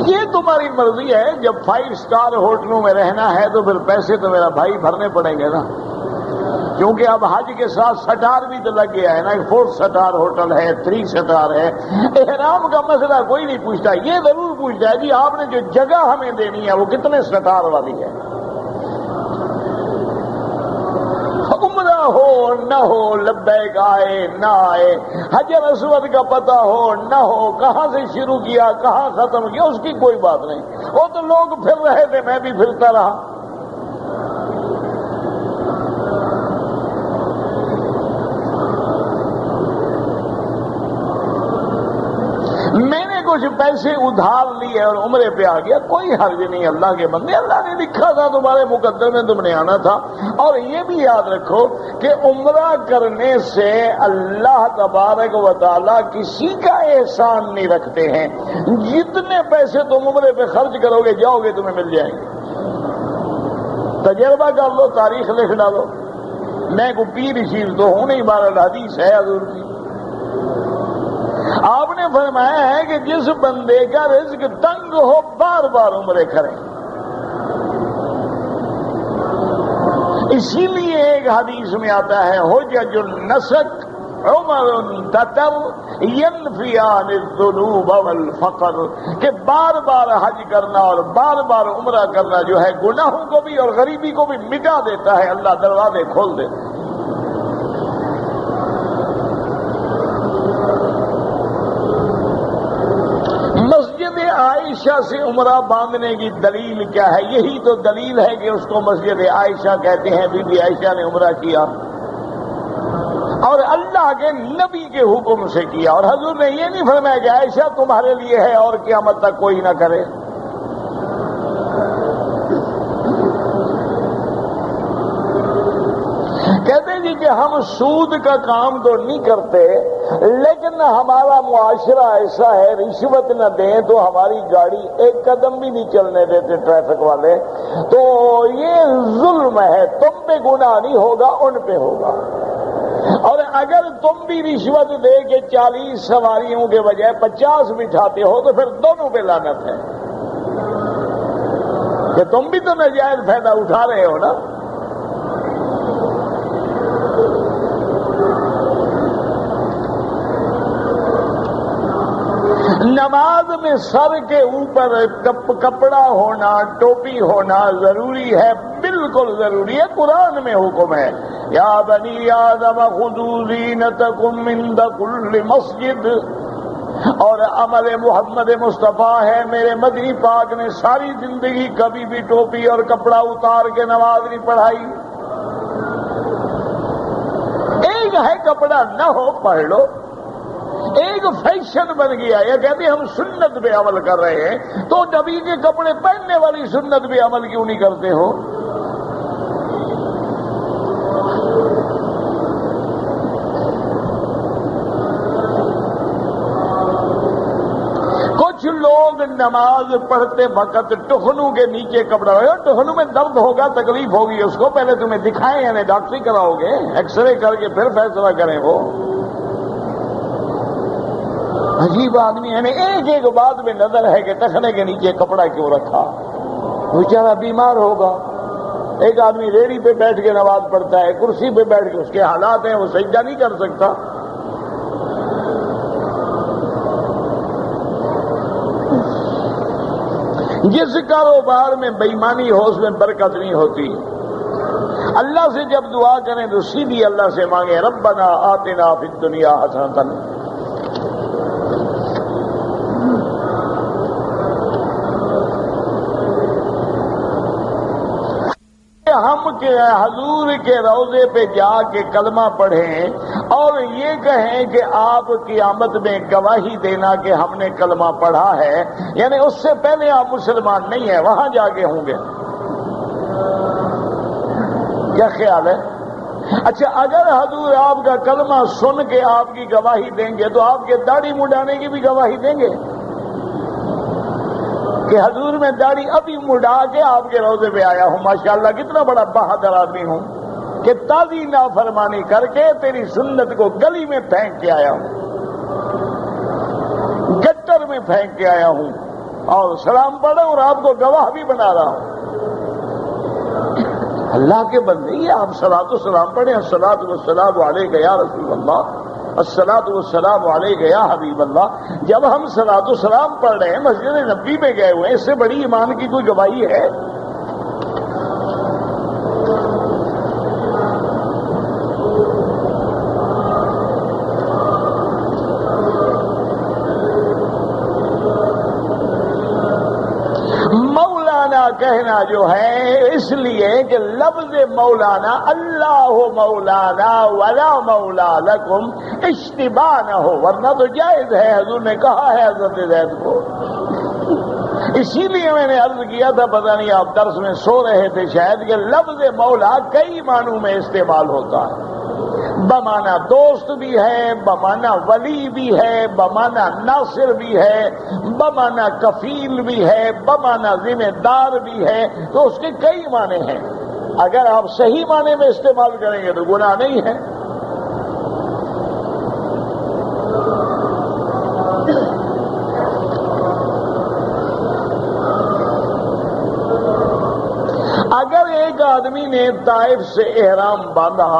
یہ تمہاری مرضی ہے، جب 5 اسٹار ہوٹلوں میں رہنا ہے تو پھر پیسے تو میرا بھائی بھرنے پڑیں گے نا، کیونکہ اب حج کے ساتھ سٹار بھی تو لگ گیا ہے نا، 4 سٹار ہوٹل ہے، 3 سٹار ہے۔ احرام کا مسئلہ کوئی نہیں پوچھتا، یہ ضرور پوچھتا ہے جی آپ نے جو جگہ ہمیں دینی ہے وہ کتنے سٹار والی ہے۔ عمرہ ہو نہ ہو، لبیک آئے نہ آئے، حجر اسود کا پتہ ہو نہ ہو، کہاں سے شروع کیا کہاں ختم کیا، اس کی کوئی بات نہیں، وہ تو لوگ پھر رہے تھے، میں بھی پھرتا رہا۔ میں نے کچھ پیسے ادھار لیے اور عمرے پہ آ گیا، کوئی حرج نہیں، اللہ کے بندے، اللہ نے لکھا تھا تمہارے مقدر میں تم نے آنا تھا۔ اور یہ بھی یاد رکھو کہ عمرہ کرنے سے اللہ تبارک و تعالیٰ کسی کا احسان نہیں رکھتے ہیں، جتنے پیسے تم عمرے پہ خرچ کرو گے جاؤ گے تمہیں مل جائیں گے۔ تجربہ کر لو، تاریخ لکھ ڈالو، میں کو پیر شیر تو ہوں نہیں، بہرحال حدیث ہے حضور کی۔ آپ نے فرمایا ہے کہ جس بندے کا رزق تنگ ہو بار بار عمرے کریں۔ اسی لیے ایک حدیث میں آتا ہے حجج النسک عمر تتر ينفيان الذنوب والفقر، کہ بار بار حج کرنا اور بار بار عمرہ کرنا جو ہے گناہوں کو بھی اور غریبی کو بھی مٹا دیتا ہے، اللہ دروازے کھول دیتا ہے۔ مسجد عائشہ سے عمرہ باندھنے کی دلیل کیا ہے؟ یہی تو دلیل ہے کہ اس کو مسجد عائشہ کہتے ہیں، بی بی عائشہ نے عمرہ کیا اور اللہ کے نبی کے حکم سے کیا، اور حضور نے یہ نہیں فرمایا کہ عائشہ تمہارے لیے ہے اور قیامت تک کوئی نہ کرے۔ کہتے ہیں جی کہ ہم سود کا کام تو نہیں کرتے، لیکن ہمارا معاشرہ ایسا ہے رشوت نہ دیں تو ہماری گاڑی ایک قدم بھی نہیں چلنے دیتے ٹریفک والے، تو یہ ظلم ہے، تم پہ گناہ نہیں ہوگا ان پہ ہوگا۔ اور اگر تم بھی رشوت دے کے 40 سواریوں کے بجائے 50 بٹھاتے ہو تو پھر دونوں پہ لعنت ہے، کہ تم بھی تو ناجائز فائدہ اٹھا رہے ہو نا۔ نماز میں سر کے اوپر کپڑا ہونا، ٹوپی ہونا ضروری ہے، بالکل ضروری ہے، قرآن میں حکم ہے، یا بنی آدم خذوا زینتکم عند کل مسجد، اور عمل محمد مصطفیٰ ہے میرے مدنی پاک نے ساری زندگی کبھی بھی ٹوپی اور کپڑا اتار کے نماز نہیں پڑھائی۔ ایک ہے کپڑا نہ ہو پڑھ لو، ایک فیشن بن گیا، یہ کہتے ہیں ہم سنت پہ عمل کر رہے ہیں، تو نبی کے کپڑے پہننے والی سنت پہ عمل کیوں نہیں کرتے ہو؟ کچھ لوگ نماز پڑھتے وقت ٹخنوں کے نیچے کپڑا ہو، ٹخنوں میں درد ہوگا، تکلیف ہوگی، اس کو پہلے تمہیں دکھائیں، یعنی ڈاکٹری کراؤ گے، ایکس رے کر کے پھر فیصلہ کریں۔ وہ عجیب آدمی ہے، ایک ایک بات میں نظر ہے کہ ٹخنے کے نیچے کپڑا کیوں رکھا، بیچارہ بیمار ہوگا۔ ایک آدمی ریڑھی پہ بیٹھ کے نماز پڑھتا ہے، کرسی پہ بیٹھ کے، اس کے حالات ہیں، وہ سجدہ نہیں کر سکتا۔ جس کاروبار میں بےایمانی ہو اس میں برکت نہیں ہوتی۔ اللہ سے جب دعا کریں تو سیدھی اللہ سے مانگیں، ربنا آتنا فی الدنیا حسنۃ۔ ہم کہ حضور کے روضے پہ جا کے کلمہ پڑھیں اور یہ کہیں کہ آپ قیامت میں گواہی دینا کہ ہم نے کلمہ پڑھا ہے، یعنی اس سے پہلے آپ مسلمان نہیں ہیں، وہاں جا کے ہوں گے۔ کیا خیال ہے؟ اچھا، اگر حضور آپ کا کلمہ سن کے آپ کی گواہی دیں گے تو آپ کے داڑھی مڈانے کی بھی گواہی دیں گے کہ حضور میں داڑھی ابھی مڈا کے آپ کے روضے پہ آیا ہوں، ماشاءاللہ کتنا بڑا بہادر آدمی ہوں کہ تازی نافرمانی کر کے تیری سنت کو گلی میں پھینک کے آیا ہوں، گٹر میں پھینک کے آیا ہوں، اور سلام پڑھا اور آپ کو گواہ بھی بنا رہا ہوں۔ اللہ کے بندے، یہ آپ صلاۃ و سلام پڑھیں، الصلاۃ والسلام علیک یا رسول اللہ، الصلاۃ والسلام علیک یا حبیب اللہ۔ جب ہم صلاۃ و سلام پڑھ رہے ہیں، مسجد نبوی میں گئے ہوئے ہیں، اس سے بڑی ایمان کی کوئی گواہی ہے؟ کہنا جو ہے اس لیے کہ لفظ مولانا اللہ مولانا ولا مولا لکم اشتباہ نہ ہو، ورنہ تو جائز ہے، حضور نے کہا ہے حضرت زید کو۔ اسی لیے میں نے عرض کیا تھا، پتہ نہیں آپ درس میں سو رہے تھے شاید، کہ لفظ مولا کئی معنوں میں استعمال ہوتا ہے، بمانا دوست بھی ہے، بمانا ولی بھی ہے، بمانا ناصر بھی ہے، بمانا کفیل بھی ہے، بمانا ذمہ دار بھی ہے، تو اس کے کئی معنی ہیں۔ اگر آپ صحیح معنی میں استعمال کریں گے تو گناہ نہیں ہے۔ اگر ایک آدمی نے طائف سے احرام باندھا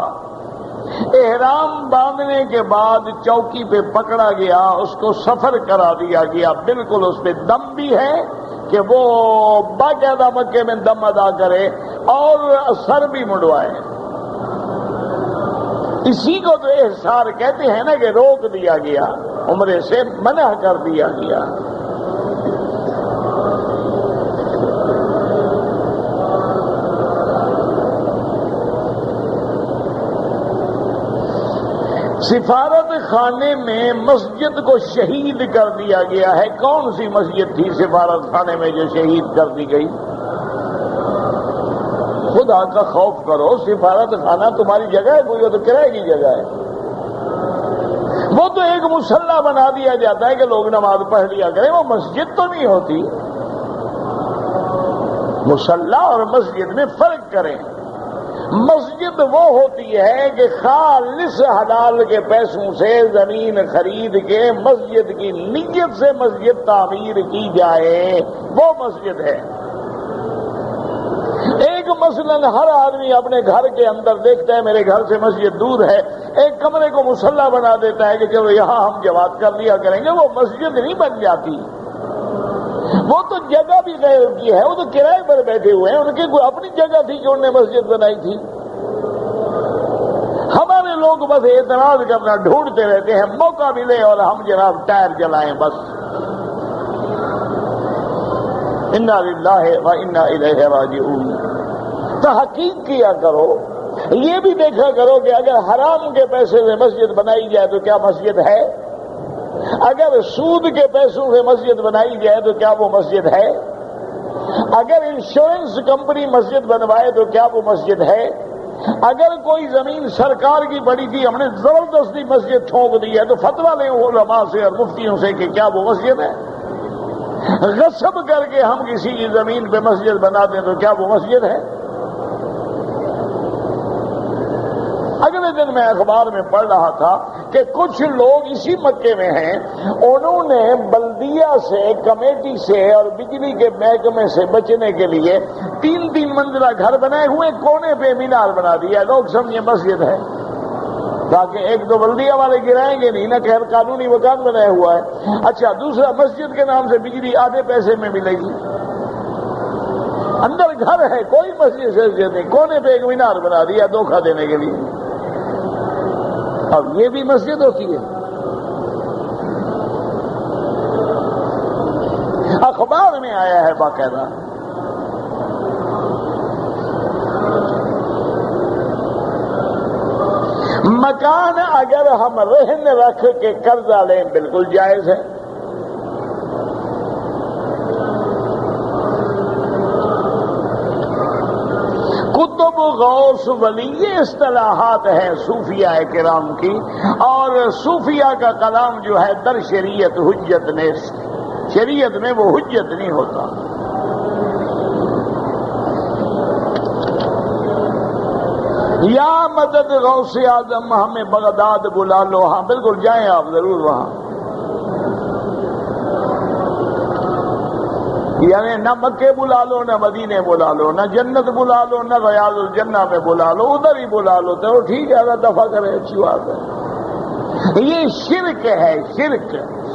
احرام باندھنے کے بعد چوکی پہ پکڑا گیا، اس کو سفر کرا دیا گیا، بالکل اس پہ دم بھی ہے کہ وہ باقاعدہ مکے میں دم ادا کرے اور سر بھی منڈوائے۔ اسی کو تو احصار کہتے ہیں نا کہ روک دیا گیا، عمرے سے منع کر دیا گیا۔ سفارت خانے میں مسجد کو شہید کر دیا گیا ہے۔ کون سی مسجد تھی سفارت خانے میں جو شہید کر دی گئی؟ خدا کا خوف کرو، سفارت خانہ تمہاری جگہ ہے کوئی؟ وہ تو کرائے کی جگہ ہے۔ وہ تو ایک مصلی بنا دیا جاتا ہے کہ لوگ نماز پڑھ لیا کریں، وہ مسجد تو نہیں ہوتی۔ مصلی اور مسجد میں فرق کریں۔ مسجد وہ ہوتی ہے کہ خالص حلال کے پیسوں سے زمین خرید کے مسجد کی نیت سے مسجد تعمیر کی جائے، وہ مسجد ہے۔ ایک مثلاً ہر آدمی اپنے گھر کے اندر دیکھتا ہے میرے گھر سے مسجد دور ہے، ایک کمرے کو مصلی بنا دیتا ہے کہ چلو یہاں ہم جماعت کر لیا کریں گے، وہ مسجد نہیں بن جاتی۔ وہ تو جگہ بھی غیر کی ہے، وہ تو کرائے پر بیٹھے ہوئے ہیں، ان کی کوئی اپنی جگہ تھی کہ انہوں نے مسجد بنائی تھی۔ ہمارے لوگ بس اعتراض کرنا ڈھونڈتے رہتے ہیں، موقع ملے اور ہم جناب ٹائر جلائیں بس۔ انا للہ و انا الیہ راجعون۔ تحقیق کیا کرو، یہ بھی دیکھا کرو کہ اگر حرام کے پیسے سے مسجد بنائی جائے تو کیا مسجد ہے؟ اگر سود کے پیسوں سے مسجد بنائی جائے تو کیا وہ مسجد ہے؟ اگر انشورنس کمپنی مسجد بنوائے تو کیا وہ مسجد ہے؟ اگر کوئی زمین سرکار کی پڑی تھی، ہم نے زبردستی مسجد ٹھونک دی ہے تو فتویٰ لیں علماء سے اور مفتیوں سے کہ کیا وہ مسجد ہے؟ غصب کر کے ہم کسی کی زمین پہ مسجد بنا دیں تو کیا وہ مسجد ہے؟ اگلے دن میں اخبار میں پڑھ رہا تھا کہ کچھ لوگ اسی مکے میں ہیں، انہوں نے بلدیہ سے، کمیٹی سے اور بجلی کے محکمے سے بچنے کے لیے 3 منزلہ گھر بنائے ہوئے، کونے پہ مینار بنا دیا، لوگ سمجھے مسجد ہے، تاکہ ایک دو بلدیہ والے گرائیں گے نہیں، نہ غیر قانونی مکان بنایا ہوا ہے۔ اچھا، دوسرا مسجد کے نام سے بجلی آدھے پیسے میں ملے گی، اندر گھر ہے، کوئی مسجد سے نہیں، کونے پہ ایک مینار بنا دیا دھوکہ دینے کے لیے۔ اب یہ بھی مسجد ہوتی ہے؟ اخبار میں آیا ہے باقاعدہ۔ مکان اگر ہم رہن رکھ کے قرضہ لیں بالکل جائز ہے۔ کتب غوث ولی، یہ اصطلاحات ہیں صوفیاء کرام کی، اور صوفیاء کا کلام جو ہے در شریعت حجت نیست، شریعت میں وہ حجت نہیں ہوتا۔ یا مدد غوث اعظم ہمیں بغداد بلا لو، ہاں بالکل جائیں آپ ضرور وہاں، یعنی نہ مکے بلا لو، نہ مدینے بلا لو، نہ جنت بلا لو، نہ ریاض الجنہ میں بلا لو، ادھر ہی بلا لو تو ٹھیک ہے، اگر دفع کرے اچھی بات ہے۔ یہ شرک ہے،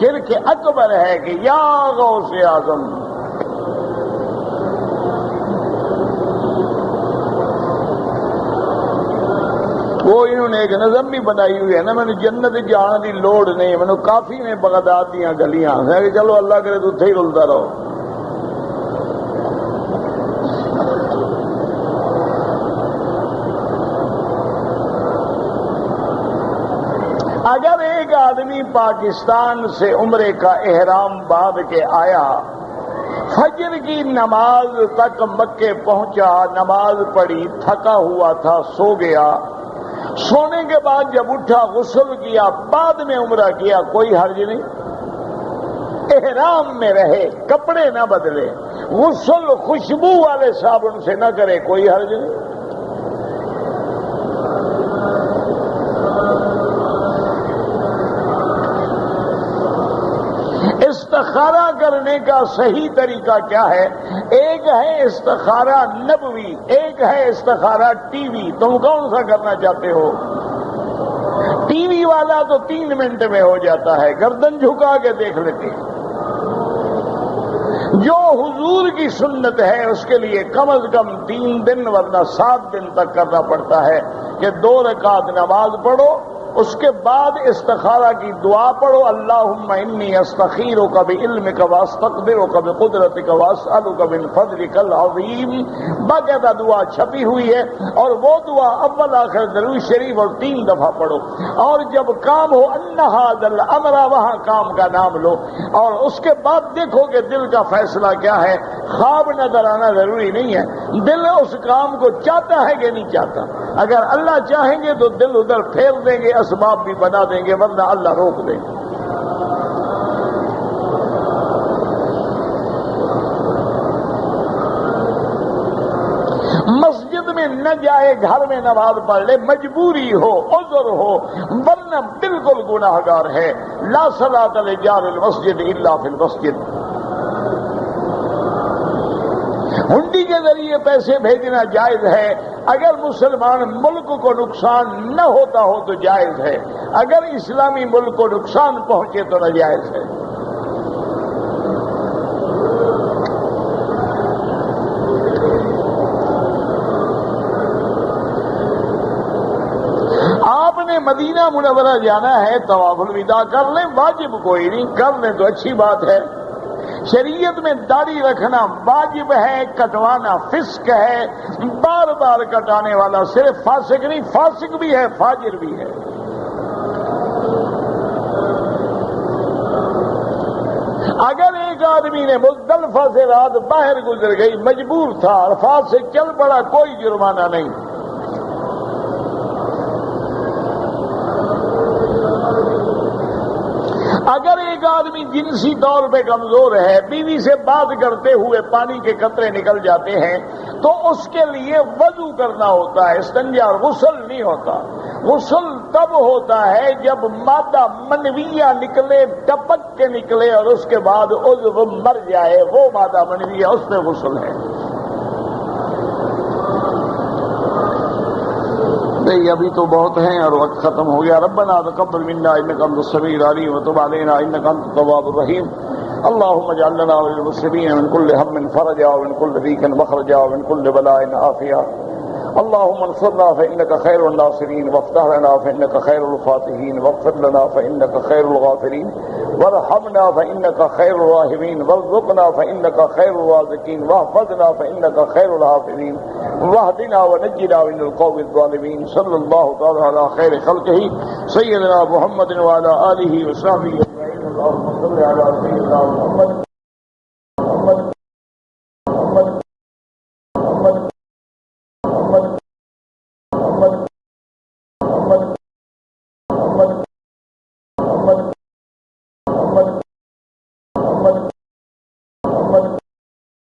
شرک اکبر ہے کہ یا غوث اعظم۔ وہ انہوں نے ایک نظم بھی بنائی ہوئی ہے نا، میں نے جنت جان دی لوڑ نہیں، میں نے کافی میں بغداد دیاں گلیاں ہیں کہ چلو اللہ کرے تو اتھے ہی رلتا رہو۔ اگر ایک آدمی پاکستان سے عمرے کا احرام باندھ کے آیا، فجر کی نماز تک مکے پہنچا، نماز پڑھی، تھکا ہوا تھا، سو گیا، سونے کے بعد جب اٹھا غسل کیا، بعد میں عمرہ کیا، کوئی حرج نہیں، احرام میں رہے، کپڑے نہ بدلے، غسل خوشبو والے صابن سے نہ کرے، کوئی حرج نہیں۔ استخارہ کرنے کا صحیح طریقہ کیا ہے؟ ایک ہے استخارہ نبوی، ایک ہے استخارہ ٹی وی، تم کون سا کرنا چاہتے ہو؟ والا تو 3 منٹ میں ہو جاتا ہے، گردن جھکا کے دیکھ لیتے ہیں۔ جو حضور کی سنت ہے اس کے لیے کم از کم 3 دن ورنہ 7 دن تک کرنا پڑتا ہے کہ 2 رکعت نماز پڑھو، اس کے بعد استخارہ کی دعا پڑھو، اللہم انی استخیرک بعلمک واستقدرک بقدرتک واسألک من فضلک العظیم۔ باقاعدہ دعا چھپی ہوئی ہے، اور وہ دعا اول آخر درود شریف اور 3 دفعہ پڑھو، اور جب کام ہو ان ھذا الامر، وہاں کام کا نام لو، اور اس کے بعد دیکھو کہ دل کا فیصلہ کیا ہے۔ خواب نظر آنا ضروری نہیں ہے، دل اس کام کو چاہتا ہے کہ نہیں چاہتا۔ اگر اللہ چاہیں گے تو دل ادھر پھیر دیں گے، اسباب بھی بنا دیں گے، ورنہ اللہ روک دیں گے۔ مسجد میں نہ جائے، گھر میں نماز پڑھ لے، مجبوری ہو، عذر ہو، ورنہ بالکل گناہگار ہے۔ لا صلاۃ لجار المسجد الا فی المسجد۔ ہنڈی کے ذریعے پیسے بھیجنا جائز ہے، اگر مسلمان ملک کو نقصان نہ ہوتا ہو تو جائز ہے، اگر اسلامی ملک کو نقصان پہنچے تو ناجائز ہے۔ آپ نے مدینہ منورہ جانا ہے، طواف الوداع کر لیں، واجب کوئی نہیں، کر لیں تو اچھی بات ہے۔ شریعت میں داڑھی رکھنا واجب ہے، کٹوانا فسق ہے، بار بار کٹانے والا صرف فاسق نہیں، فاسق بھی ہے، فاجر بھی ہے۔ اگر ایک آدمی نے مزدلفہ سے رات باہر گزر گئی، مجبور تھا، الفاظ سے چل پڑا، کوئی جرمانہ نہیں۔ اگر ایک آدمی جنسی طور پہ کمزور ہے، بیوی سے بات کرتے ہوئے پانی کے قطرے نکل جاتے ہیں، تو اس کے لیے وضو کرنا ہوتا ہے، استنجا، غسل نہیں ہوتا۔ غسل تب ہوتا ہے جب مادہ منویہ نکلے، ٹپک کے نکلے، اور اس کے بعد عضو مر جائے، وہ مادہ منویہ، اس پہ غسل ہے۔ نہیں، ابھی تو بہت ہیں اور وقت ختم ہو گیا۔ ربنا تقبل منا انک انت السمیع العلیم وتب علینا انک انت التواب الرحیم۔ اللهم اجعل لنا وللمسلمین من كل هم فرجا ومن كل ضيق مخرجا ومن كل بلاء عافيا۔ اللهم انصرنا فإنك خير الناصرين، وافتح لنا فإنك خير الفاتحين، واغفر لنا فإنك خير الغافرين، وارحمنا فإنك خير الراحمين، وارزقنا فإنك خير الرازقين، واحفظنا فإنك خير الحافظين، واهدنا ونجنا من القوم الظالمين۔ صلی اللہ تعالی علی خیر خلقہ سیدنا محمد وعلی آلہ وصحبہ اجمعین۔ اللهم صل علی سیدنا محمد۔